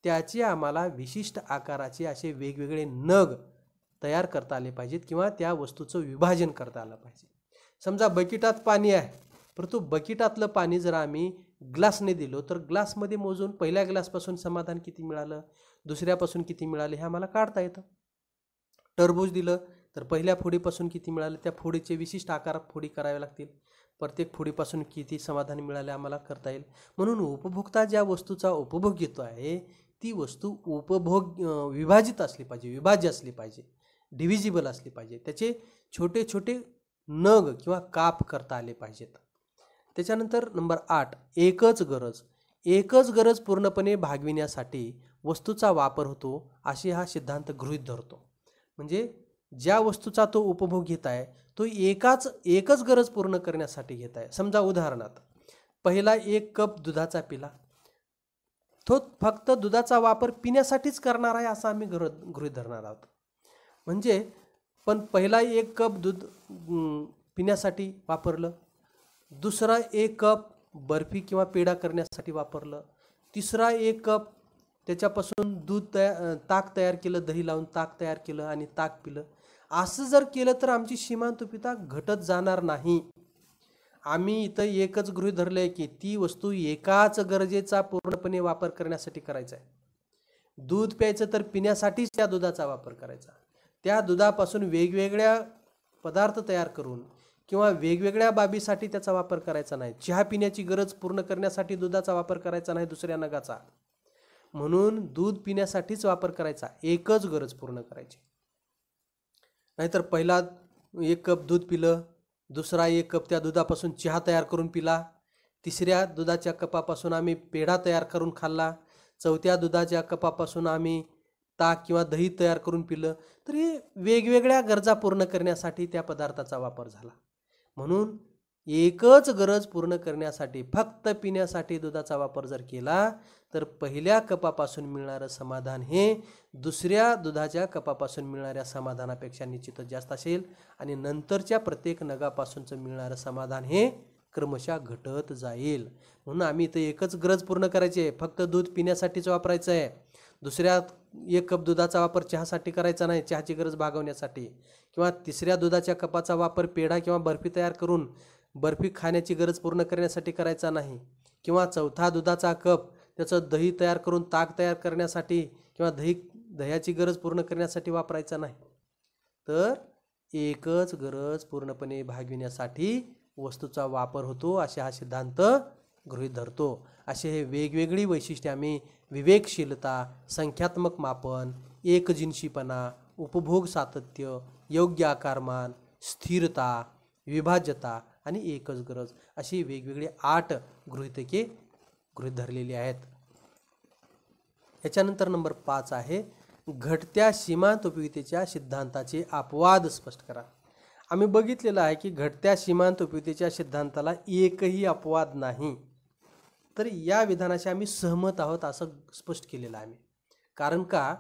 त्याची आम्हाला विशिष्ट आकाराचे असे वेगवेगळे नग तयार करता आले पाहिजेत किंवा त्या वस्तूचं विभाजन करता आलं पाहिजे. समजा बकेटात पाणी आहे, परंतु बकेटातलं पाणी जर आम्ही ग्लासने दिलो तर ग्लासमध्ये मोजून पहिल्या ग्लासपासून समाधान किती मिळालं, दुसऱ्यापासून किती मिळाले हे आम्हाला काढता येतं. टरबूज दिलं तर पहिल्या फोडीपासून किती मिळालं, त्या फोडीचे विशिष्ट आकारात फोडी कराव्या लागतील. प्रत्येक फोडीपासून किती समाधान मिळाले आम्हाला करता येईल. म्हणून उपभोक्ता ज्या वस्तूचा उपभोग घेतो आहे ती वस्तू विभाजित असली पाहिजे, विभाज्य असली पाहिजे, डिव्हिजिबल असली पाहिजे. त्याचे छोटे छोटे नग किंवा काप करता आले पाहिजेत. त्याच्यानंतर नंबर 8, एकच गरज पूर्णपणे भागविण्यासाठी वस्तूचा वापर होतो अशी हा सिद्धांत गृहीत धरतो. म्हणजे ज्या वस्तूचा तो उपभोग घेत आहे तो एकच गरज पूर्ण करण्यासाठी घेत आहे. समजा उदाहरणार्थ पहिला 1 कप दुधाचा पिला, तो फक्त दुधाचा वापर पिण्यासाठीच करणार आहे असं आम्ही गृहीत धरणार आहोत. म्हणजे पण पहिला 1 कप दूध पिण्यासाठी वापरलं, दुसरा 1 कप बर्फी किंवा पेढा करण्यासाठी वापरलं, तिसरा 1 कप त्याच्यापासून ताक तयार केलं, दही लावून ताक तयार केलं आणि ताक पिलं. असं जर केलं तर आमची सीमांत उपयोगिता घटत जाणार नाही. आम्ही इथं एकच गृहीत धरलं आहे की ती वस्तू एकाच गरजेचा पूर्णपणे वापर करण्यासाठी करायचा आहे. दूध प्यायचं तर पिण्यासाठीच त्या दुधाचा वापर करायचा. त्या दुधापासून वेगवेगळ्या पदार्थ तयार करून किंवा वेगवेगळ्या बाबीसाठी त्याचा वापर करायचा नाही. चहा पिण्याची गरज पूर्ण करण्यासाठी दुधाचा वापर करायचा नाही दुसऱ्या नगाचा. म्हणून दूध पिण्यासाठीच वापर करायचा, एकच गरज पूर्ण करायची. नाहीतर पहिला 1 कप दूध पिलं, दुसरा 1 कप त्या दुधापासून चहा तयार करून पिला, तिसऱ्या दुधाच्या कपापासून आम्ही पेढा तयार करून खाल्ला, चौथ्या दुधाच्या कपापासून आम्ही ताक किंवा दही तयार करून पिलं, तर हे वेगवेगळ्या गरजा पूर्ण करण्यासाठी त्या पदार्थाचा वापर झाला. म्हणून एकच गरज पूर्ण करण्यासाठी फक्त पिण्यासाठी दुधाचा वापर जर केला तर पहिल्या कपापासून मिळणारं समाधान हे दुसऱ्या दुधाच्या कपापासून मिळणाऱ्या समाधानापेक्षा निश्चितच जास्त असेल आणि नंतरच्या प्रत्येक नगापासूनचं मिळणारं समाधान हे क्रमशः घटत जाईल. म्हणून आम्ही इथं एकच गरज पूर्ण करायची आहे, फक्त दूध पिण्यासाठीच वापरायचं आहे. दुसऱ्या 1 कप दुधाचा वापर चहासाठी करायचा नाही, चहाची गरज भागवण्यासाठी, किंवा तिसऱ्या दुधाच्या कपाचा वापर पेढा किंवा बर्फी तयार करून बर्फी खाण्याची गरज पूर्ण करण्यासाठी करायचा नाही, किंवा चौथा दुधाचा कप त्याचं दही तयार करून ताक तयार करण्यासाठी किंवा दह्याची गरज पूर्ण करण्यासाठी वापरायचा नाही. तर एकच गरज पूर्णपणे भागविण्यासाठी वस्तूचा वापर होतो असे हा सिद्धांत गृहीत धरतो. असे हे वेगवेगळी वैशिष्ट्ये आम्ही विवेकशीलता, संख्यात्मक मापन, एकजिनसीपणा, उपभोग सातत्य, योग्य आकारमान, स्थिरता, विभाज्यता आणि एकच गरज अशी वेगवेगळी 8 गृहीतके गृहीत धरलेली आहेत. याच्यानंतर नंबर 5 आहे घटत्या सीमांत उपयुक्ततेच्या सिद्धांताचे अपवाद स्पष्ट करा. आम्ही बघितलेलं आहे की घटत्या सीमांत उपयुक्ततेच्या सिद्धांताला एकही अपवाद नाही. तर या विधानाशी आम्ही सहमत आहोत असं स्पष्ट केलेलं आहे. कारण का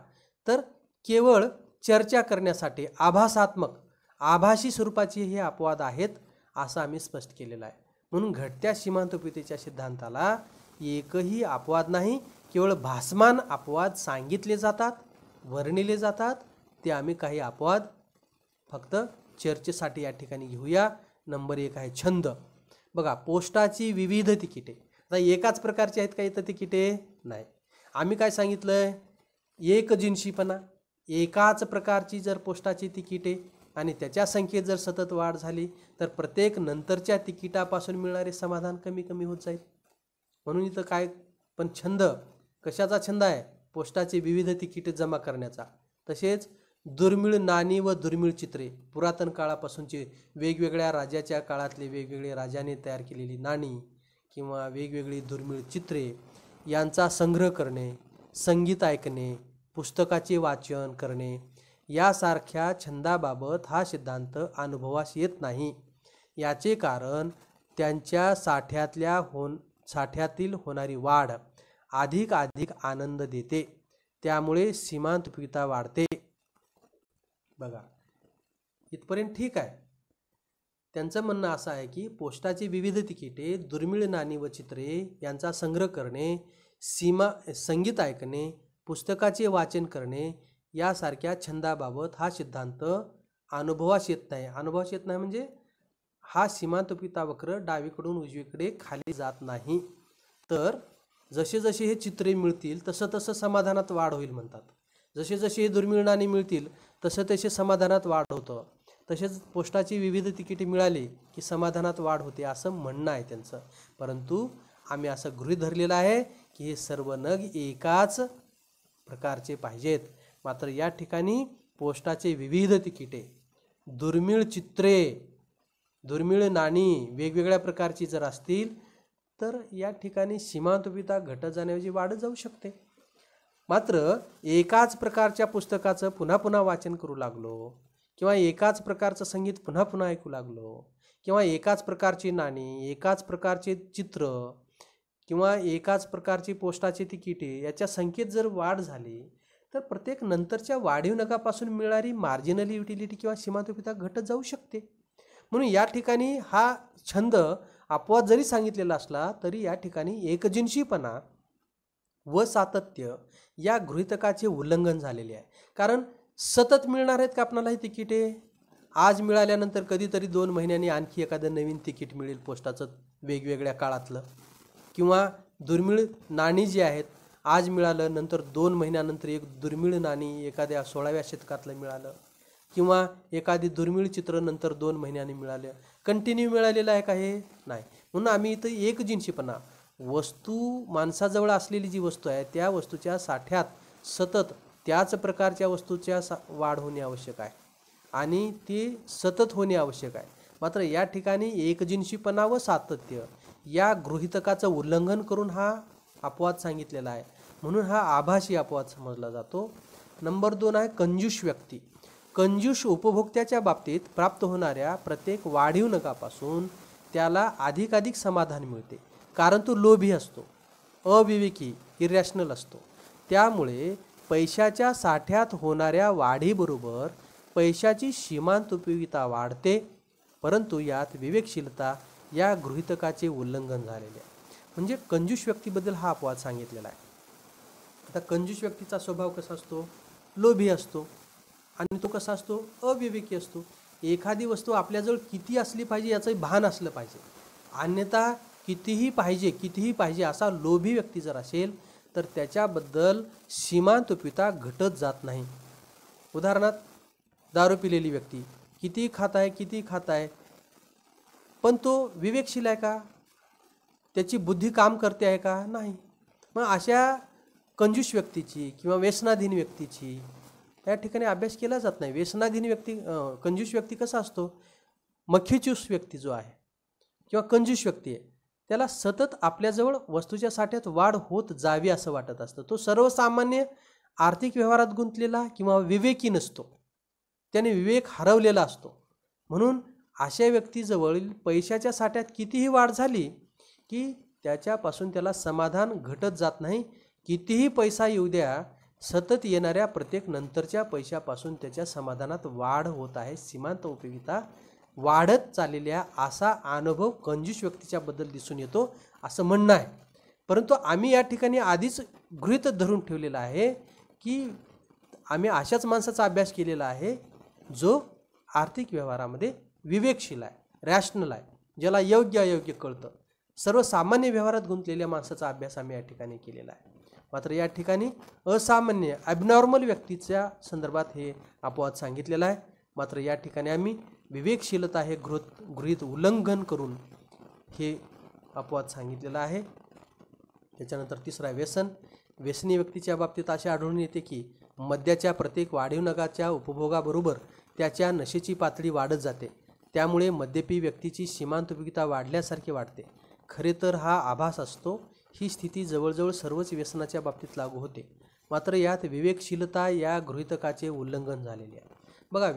तर केवळ चर्चा करण्यासाठी आभासी स्वरूपाचे हे अपवाद आहेत असं आम्ही स्पष्ट केलेलं आहे. म्हणून घटत्या सीमांत उपयुक्ततेच्या सिद्धांताला एकही अपवाद नाही, केवळ भासमान अपवाद सांगितले जातात, वर्णिले जातात. ते आम्ही काही अपवाद फक्त चर्चेसाठी या ठिकाणी घेऊया. नंबर 1 आहे छंद. बघा, पोस्टाची विविध तिकिटे. आता एकाच प्रकारची आहेत का इथं तिकिटे? नाही. आम्ही काय सांगितलं? एकजिनसीपणा, एकाच प्रकारची जर पोस्टाची तिकिटे आणि त्याच्या संख्येत जर सतत वाढ झाली तर प्रत्येक नंतरच्या तिकिटापासून मिळणारे समाधान कमी कमी होत जाईल. म्हणून इथं काय पण छंद, कशाचा छंद आहे? पोस्टाची विविध तिकिटे जमा करण्याचा. तसेच दुर्मिळ नाणी व दुर्मिळ चित्रे, पुरातन काळापासूनचे वेगवेगळ्या राज्याच्या काळातले वेगवेगळे राजाने तयार केलेली नाणी किंवा वेगवेगळी दुर्मिळ चित्रे यांचा संग्रह करणे, संगीत ऐकणे, पुस्तकाचे वाचन करणे यासारख्या छंदाबाबत हा सिद्धांत अनुभवास येत नाही. याचे कारण त्यांच्या साठ्यातील होणारी वाढ अधिक आनंद देते, त्यामुळे सीमांत उपयुक्तता वाढते. बघा, इथपर्यंत ठीक आहे. त्यांचं म्हणणं असं आहे की पोस्टाची विविध तिकिटे, दुर्मिळ नाणी व चित्रे यांचा संग्रह करणे, संगीत ऐकणे, पुस्तकाचे वाचन करणे यासारख्या छंदाबाबत हा सिद्धांत अनुभवास येत नाही. अनुभवास येत नाही म्हणजे हा सीमांत उपयुक्तता वक्र डावीकडून उजवीकडे खाली जात नाही. तर जसे जसे हे चित्रे मिळतील तसं तसं समाधानात वाढ होईल म्हणतात. जसे जसे हे दुर्मिळ नाणी मिळतील तसं तसे समाधानात वाढ होतं. तसेच पोस्टाची विविध तिकिटे मिळाली की समाधानात वाढ होते असं म्हणणं आहे त्यांचं. परंतु आम्ही असं गृहीत धरलेलं आहे की हे सर्व नग एकाच प्रकारचे पाहिजेत. मात्र या ठिकाणी पोस्टाचे विविध तिकिटे, दुर्मिळ चित्रे, दुर्मिळ नाणी वेगवेगळ्या प्रकारची जर असतील तर या ठिकाणी सीमांत उपयुक्तता घटत जाण्याऐवजी वाढत जाऊ शकते. मात्र एकाच प्रकारच्या पुस्तकाचं पुन्हा पुन्हा वाचन करू लागलो किंवा एकाच प्रकारचं संगीत पुन्हा पुन्हा ऐकू लागलो किंवा एकाच प्रकारची नाणी, एकाच प्रकारचे चित्र किंवा एकाच प्रकारची पोस्टाची तिकिटे याच्या संख्येत जर वाढ झाली तर प्रत्येक नंतरच्या वाढीव नगापासून मिळणारी मार्जिनल युटिलिटी किंवा सीमांत उपयुक्तता घटत जाऊ शकते. म्हणून या ठिकाणी हा छंद अपवाद जरी सांगितलेला असला तरी या ठिकाणी एकजिनसीपणा व सातत्य या गृहीतकाचे उल्लंघन झालेले आहे. कारण सतत मिळणार आहेत का आपल्याला ही तिकिटे? आज मिळाल्यानंतर कधीतरी 2 महिन्यांनी आणखी एखादं नवीन तिकीट मिळेल पोस्टाचं वेगवेगळ्या काळातलं, किंवा दुर्मिळ नाणी जी आहेत आज मिळालं, नंतर 2 महिन्यानंतर एक दुर्मिळ नाणी एखाद्या 16व्या शतकातलं मिळालं, किंवा एखादी दुर्मिळ चित्र नंतर 2 महिन्यांनी मिळालं. कंटिन्यू मिळालेलं आहे का? हे नाही. म्हणून आम्ही इथं एकजिनसीपणा वस्तू माणसाजवळ असलेली जी वस्तू आहे त्या वस्तूच्या साठ्यात सतत त्याच प्रकारच्या वस्तूच्या वाढ होणे आवश्यक आहे आणि ते सतत होणे आवश्यक आहे. मात्र या ठिकाणी एकजिनसीपणा व सातत्य या गृहीतकाचं उल्लंघन करून हा अपवाद सांगितलेला आहे, म्हणून हा आभासी अपवाद समजला जातो. नंबर 2 आहे कंजूष व्यक्ती. कंजूष उपभोक्त्याच्या बाबतीत प्राप्त होणाऱ्या प्रत्येक वाढीव नगापासून त्याला अधिकाधिक समाधान मिळते, कारण तो लोभी असतो, अविवेकी, इरॅशनल असतो. त्यामुळे पैशाच्या साठ्यात होणाऱ्या वाढीबरोबर पैशाची सीमांत उपयोगिता वाढते, परंतु यात विवेकशीलता या गृहीतकाचे उल्लंघन झालेले आहे. म्हणजे कंजूष व्यक्तीबद्दल हा अपवाद सांगितलेला आहे. आता कंजूष व्यक्तीचा स्वभाव कसा असतो? लोभी असतो आणि तो कसा असतो? अविवेकी असतो. एखादी वस्तू आपल्याजवळ किती असली पाहिजे याचं भान असलं पाहिजे, अन्यथा कितीही पाहिजे असा लोभी व्यक्ती जर असेल तर त्याच्याबद्दल सीमांत उपयोगिता घटत जात नाही. उदाहरणार्थ दारू पिलेली व्यक्ती किती खात आहे, पण तो विवेकशील आहे का? त्याची बुद्धी काम करते आहे का? नाही. मग अशा कंजूष व्यक्तीची किंवा व्यसनाधीन व्यक्तीची या ठिकाणी अभ्यास केला जात नाही. व्यसनाधीन व्यक्ती, कंजूष व्यक्ती कसा असतो? मक्खीचूस व्यक्ती जो आहे किंवा कंजूष व्यक्ती आहे त्याला सतत आपल्याजवळ वस्तूच्या साठ्यात वाढ होत जावी असं वाटत असतं. तो सर्वसामान्य आर्थिक व्यवहारात गुंतलेला किंवा विवेकी नसतो, त्याने विवेक हरवलेला असतो. म्हणून अशा व्यक्तीजवळील पैशाच्या साठ्यात कितीही वाढ झाली की त्याच्यापासून त्याला समाधान घटत जात नाही. कितीही पैसा येऊ द्या, सतत येणाऱ्या प्रत्येक नंतरच्या पैशापासून त्याच्या समाधानात वाढ होत आहे, सीमांत उपयोगिता वाढत चाललेल्या असा अनुभव कंजूष व्यक्तीच्या बद्दल दिसून येतो असं म्हणणं आहे. परंतु आम्ही या ठिकाणी आधीच गृहीत धरून ठेवलेलं आहे की आम्ही अशाच माणसाचा अभ्यास केलेला आहे जो आर्थिक व्यवहारामध्ये विवेकशील आहे, रॅशनल आहे, ज्याला योग्य अयोग्य कळतं. सर्वसामान्य व्यवहारात गुंतलेल्या माणसाचा अभ्यास आम्ही या ठिकाणी केलेला आहे. मात्र या ठिकाणी असामान्य ॲबनॉर्मल व्यक्तीच्या संदर्भात हे अपवाद सांगितलेला आहे. मात्र या ठिकाणी आम्ही विवेकशीलता हे गृहीत उल्लंघन करून हे अपवाद सांगितलेला आहे. त्याच्यानंतर तिसरा व्यसन. व्यसनी व्यक्तीच्या बाबतीत असे आढळून येते की मद्याच्या प्रत्येक वाढीव नगाच्या उपभोगाबरोबर त्याच्या नशेची पातळी वाढत जाते. त्यामुळे मद्यपी व्यक्तीची सीमांत उपयोगिता वाढल्यासारखे वाटते. खरे तर हा आभास असतो. ही स्थिती जवळजवळ सर्वच व्यसनाच्या बाबतीत लागू होते. मात्र यात विवेकशीलता या गृहीतकाचे उल्लंघन झालेले आहे. बघा,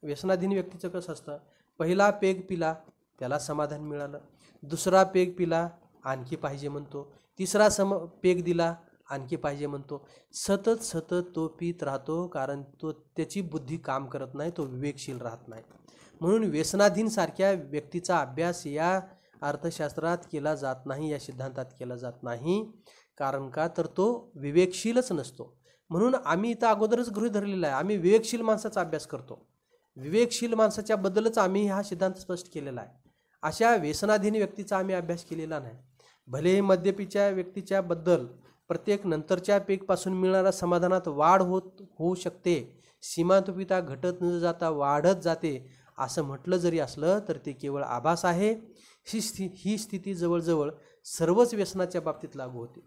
व्यसनाधीन व्यक्तीचं कसं असतं? पहिला पेग पिला त्याला समाधान मिळालं, दुसरा पेग पिला आणखी पाहिजे म्हणतो, तिसरा पेग दिला आणखी पाहिजे म्हणतो. सतत तो पित राहतो, कारण त्याची बुद्धी काम करत नाही, तो विवेकशील राहत नाही. म्हणून व्यसनाधीन सारख्या व्यक्तीचा अभ्यास या अर्थशास्त्रात केला जात नाही, या सिद्धांतात केला जात नाही. कारण का तर तो विवेकशीलच नसतो. म्हणून आम्ही इथं अगोदरच गृहीत धरलेला आहे, आम्ही विवेकशील माणसाचा अभ्यास करतो. विवेकशील माणसाच्या बद्दलच आम्ही हा सिद्धांत स्पष्ट केलेला आहे. अशा व्यसनाधीन व्यक्तीचा आम्ही अभ्यास केलेला नाही. भलेही मद्यपीच्या व्यक्तीच्या बद्दल प्रत्येक नंतरच्या पेगपासून मिळणाऱ्या समाधानात वाढ होऊ शकते, सीमांत उपयोगिता घटत न जाता वाढत जाते असं म्हटलं जरी असलं तर ते केवळ आभास आहे. ही स्थिती जवळजवळ सर्वच व्यसनाच्या बाबतीत लागू होते.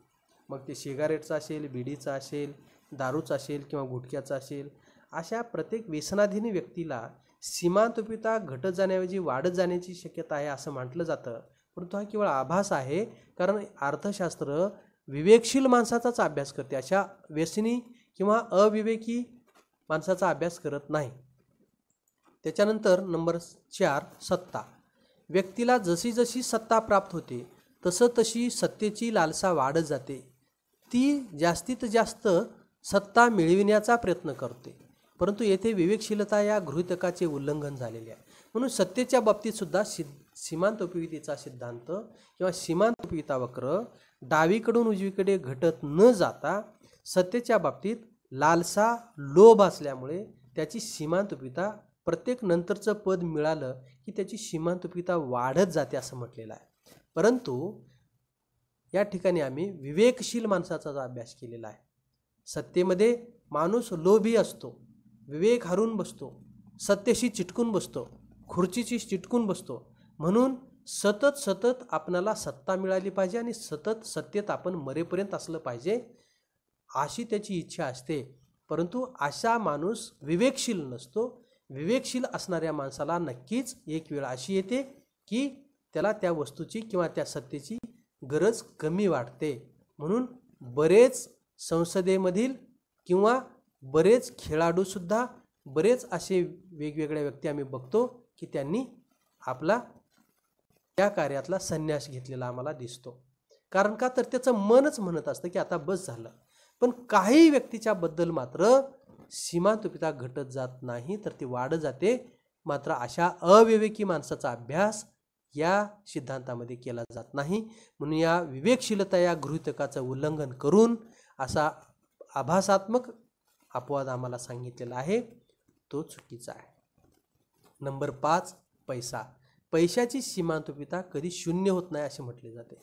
मग ते सिगारेटचा असेल, बिडीचा असेल, दारूचा असेल किंवा गुटख्याचा असेल. अशा प्रत्येक व्यसनाधीन व्यक्तीला सीमांत उपयोगिता घटत जाण्याऐवजी वाढत जाण्याची शक्यता आहे असं म्हटलं जातं. परंतु हा केवळ आभास आहे, कारण अर्थशास्त्र विवेकशील माणसाचाच अभ्यास करते, अशा व्यसनी किंवा अविवेकी माणसाचा अभ्यास करत नाही. त्याच्यानंतर नंबर 4 सत्ता. व्यक्तीला जशी जशी सत्ता प्राप्त होते तशी सत्तेची लालसा वाढत जाते. ती जास्तीत जास्त सत्ता मिळविण्याचा प्रयत्न करते. परंतु येथे विवेकशीलता या गृहीतकाचे उल्लंघन झालेले आहे. म्हणून सत्तेच्या बाबतीत सुद्धा सीमांत उपयोगितेचा सिद्धांत किंवा सीमांत उपयोगिता वक्र डावीकडून उजवीकडे घटत न जाता सत्तेच्या बाबतीत लालसा, लोभ असल्यामुळे त्याची सीमांत उपयोगिता प्रत्येक नंतरचं पद मिळालं की त्याची सीमांत उपयोगिता वाढत जाते असं म्हटलेलं आहे. परंतु या ठिकाणी आम्ही विवेकशील माणसाचा अभ्यास केलेला आहे. सत्तेमध्ये माणूस लोभी असतो, विवेक हरून बसतो, सत्तेशी चिटकून बसतो, खुर्चीशी चिटकून बसतो. म्हणून सतत सतत आपणाला सत्ता मिळाली पाहिजे आणि सतत सत्तेत आपण मरेपर्यंत असलं पाहिजे अशी त्याची इच्छा असते. परंतु असा माणूस विवेकशील नसतो. विवेकशील असणाऱ्या माणसाला नक्कीच एक वेळ अशी येते की त्याला त्या वस्तूची किंवा त्या सत्तेची गरज कमी वाटते. म्हणून बरेच संसदेमधील किंवा बरेच खेळाडूसुद्धा, बरेच असे वेगवेगळ्या व्यक्ती आम्ही बघतो की त्यांनी आपला त्या कार्यातला संन्यास घेतलेला आम्हाला दिसतो. कारण का तर त्याचं मनच म्हणत असतं की आता बस झालं. पण काही व्यक्तीच्या बद्दल मात्र सीमातुपिता घटत जात नाही, तर ती वाढत जाते. मात्र अशा अविवेकी माणसाचा अभ्यास या सिद्धांतामध्ये केला जात नाही. म्हणून या विवेकशीलता या गृहीतकाचं उल्लंघन करून असा आभासात्मक अपवाद आम्हाला सांगितलेला आहे, तो चुकीचा आहे. नंबर 5, पैसा. पैशाची सीमांतुपिता कधी शून्य होत नाही असे म्हटले जाते.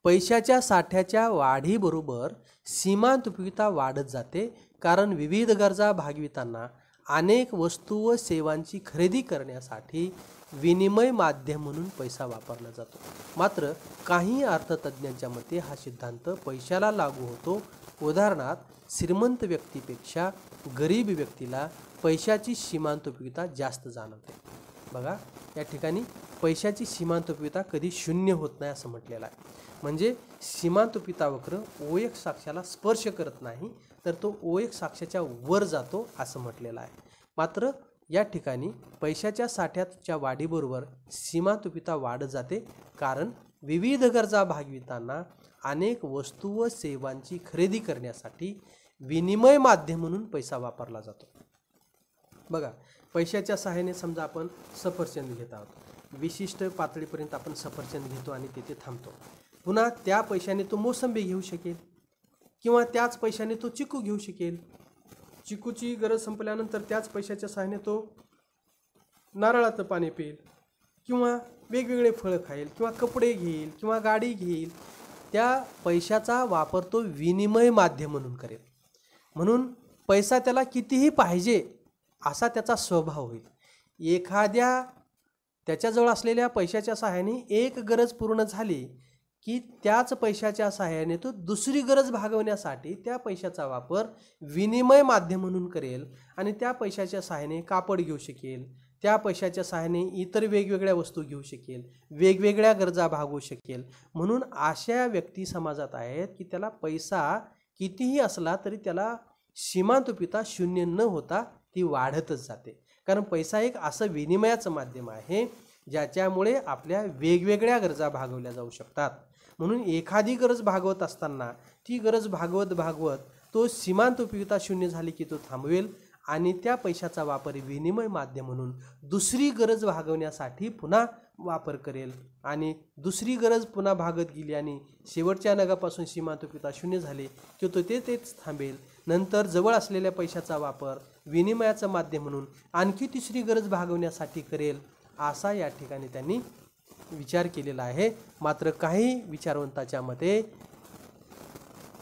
पैशाच्या साठ्याच्या वाढीबरोबर सीमांतुपिता वाढत जाते, कारण विविध गरजा भागवितांना अनेक वस्तू व सेवांची खरेदी करण्यासाठी विनिमय माध्यम म्हणून पैसा वापरला जातो. मात्र काही अर्थतज्ज्ञांच्या मते हा सिद्धांत पैशाला लागू होतो. उदाहरणार्थ, श्रीमंत व्यक्तीपेक्षा गरीब व्यक्तीला पैशाची सीमांतुपिता जास्त जाणवते. बघा, या ठिकाणी पैशाची सीमांतुपिता कधी शून्य होत नाही असं म्हटलेलं आहे. म्हणजे सीमांतुपिता वक्र O1 साक्षाला स्पर्श करत नाही, तर तो O1 साक्षाच्या वर जातो असं म्हटलेलं आहे. मात्र या ठिकाणी पैशाच्या साठ्याच्या वाढीबरोबर सीमांतुपिता वाढत जाते, कारण विविध गरजा भागवितांना अनेक वस्तू व सेवांची खरेदी करण्यासाठी विनिमय माध्यम म्हणून पैसा वापरला जातो. बघा, पैशाच्या सहाय्याने समजा आपण सफरचंद घेत आहोत. विशिष्ट पातळीपर्यंत आपण सफरचंद घेतो आणि तिथे थांबतो. पुन्हा त्या पैशाने तो मोसंबी घेऊ शकेल किंवा त्याच पैशाने तो चिकू घेऊ शकेल. चिकूची गरज संपल्यानंतर त्याच पैशाच्या सहाय्याने तो नारळाचं पाणी पिईल किंवा वेगवेगळे फळं खाईल किंवा कपडे घेईल किंवा गाडी घेईल. त्या पैशाचा वापर तो विनिमय माध्यम म्हणून करेल. म्हणून पैसा त्याला कितीही पाहिजे असा त्याचा स्वभाव होईल. एखाद्या त्याच्याजवळ असलेल्या पैशाच्या सहाय्याने एक गरज पूर्ण झाली की त्याच पैशाच्या सहाय्याने तो दुसरी गरज भागवण्यासाठी त्या पैशाचा वापर विनिमय माध्यम म्हणून करेल आणि त्या पैशाच्या सहाय्याने कापड घेऊ शकेल, त्या पैशाच्या सहाय्याने इतर वेगवेगळ्या वस्तू घेऊ शकेल, वेगवेगळ्या गरजा भागवू शकेल. म्हणून अशा व्यक्ती समाजात आहेत की त्याला पैसा कितीही असला तरी त्याला सीमांतुपिता शून्य न होता ती वाढतच जाते. कारण पैसा एक असं विनिमयाचं माध्यम आहे ज्याच्यामुळे आपल्या वेगवेगळ्या गरजा भागवल्या जाऊ शकतात. म्हणून एखादी गरज भागवत असताना ती गरज भागवत तो सीमांतुपिता शून्य झाली की तो थांबवेल आणि त्या पैशाचा वापर विनिमय माध्यम म्हणून दुसरी गरज भागवण्यासाठी पुन्हा वापर करेल आणि दुसरी गरज पुन्हा भागत गेली आणि शेवटच्या नगापासून सीमांतुपिता शून्य झाले की तो तेच थांबेल. नंतर जवळ असलेल्या पैशाचा वापर विनिमयाचं माध्यम म्हणून आणखी तिसरी गरज भागवण्यासाठी करेल, असा या ठिकाणी त्यांनी विचार केलेला आहे. मात्र काही विचारवंताच्या मते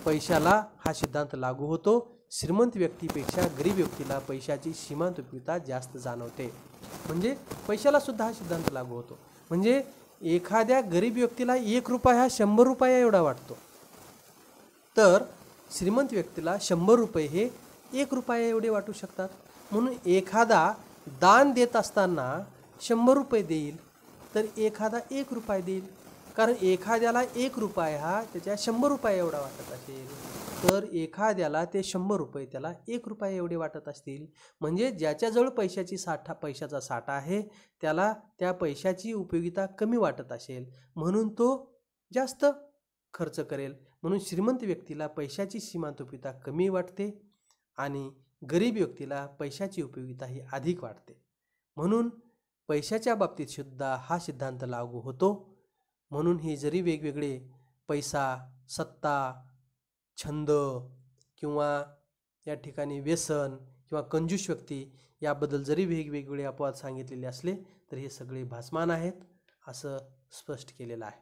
पैशाला हा सिद्धांत लागू होतो. श्रीमंत व्यक्तीपेक्षा गरीब व्यक्तीला पैशाची सीमांतुपिता जास्त जाणवते. म्हणजे पैशाला सुद्धा हा सिद्धांत लागू होतो. म्हणजे एखाद्या गरीब व्यक्तीला 1 रुपया हा 100 रुपया एवढा वाटतो, तर श्रीमंत व्यक्तीला 100 रुपये हे 1 रुपया एवढे वाटू शकतात. म्हणून एखादा दान देत असताना 100 रुपये देईल तर एखादा 1 रुपया देईल. कारण एखाद्याला 1 रुपया हा त्याच्या 100 रुपये एवढा वाटत असेल, तर एखाद्याला ते 100 रुपये त्याला 1 रुपया एवढे वाटत असतील. म्हणजे ज्याच्याजवळ पैशाचा साठा आहे त्याला त्या पैशाची उपयोगिता कमी वाटत असेल, म्हणून तो जास्त खर्च करेल. म्हणून श्रीमंत व्यक्तीला पैशाची सीमांतुपिता कमी वाटते आणि गरीब व्यक्तीला पैशाची उपयोगिता ही अधिक वाटते. म्हणून पैशाच्या बाबतीत सुद्धा हा सिद्धांत लागू होतो. म्हणून ही जरी वेगवेगळे पैसा, सत्ता, छंद किंवा या ठिकाणी व्यसन किंवा कंजूस व्यक्ती याबद्दल जरी वेगवेगळे अपवाद सांगितलेले असले तर हे सगळे भासमान आहेत असं स्पष्ट केलेलं आहे.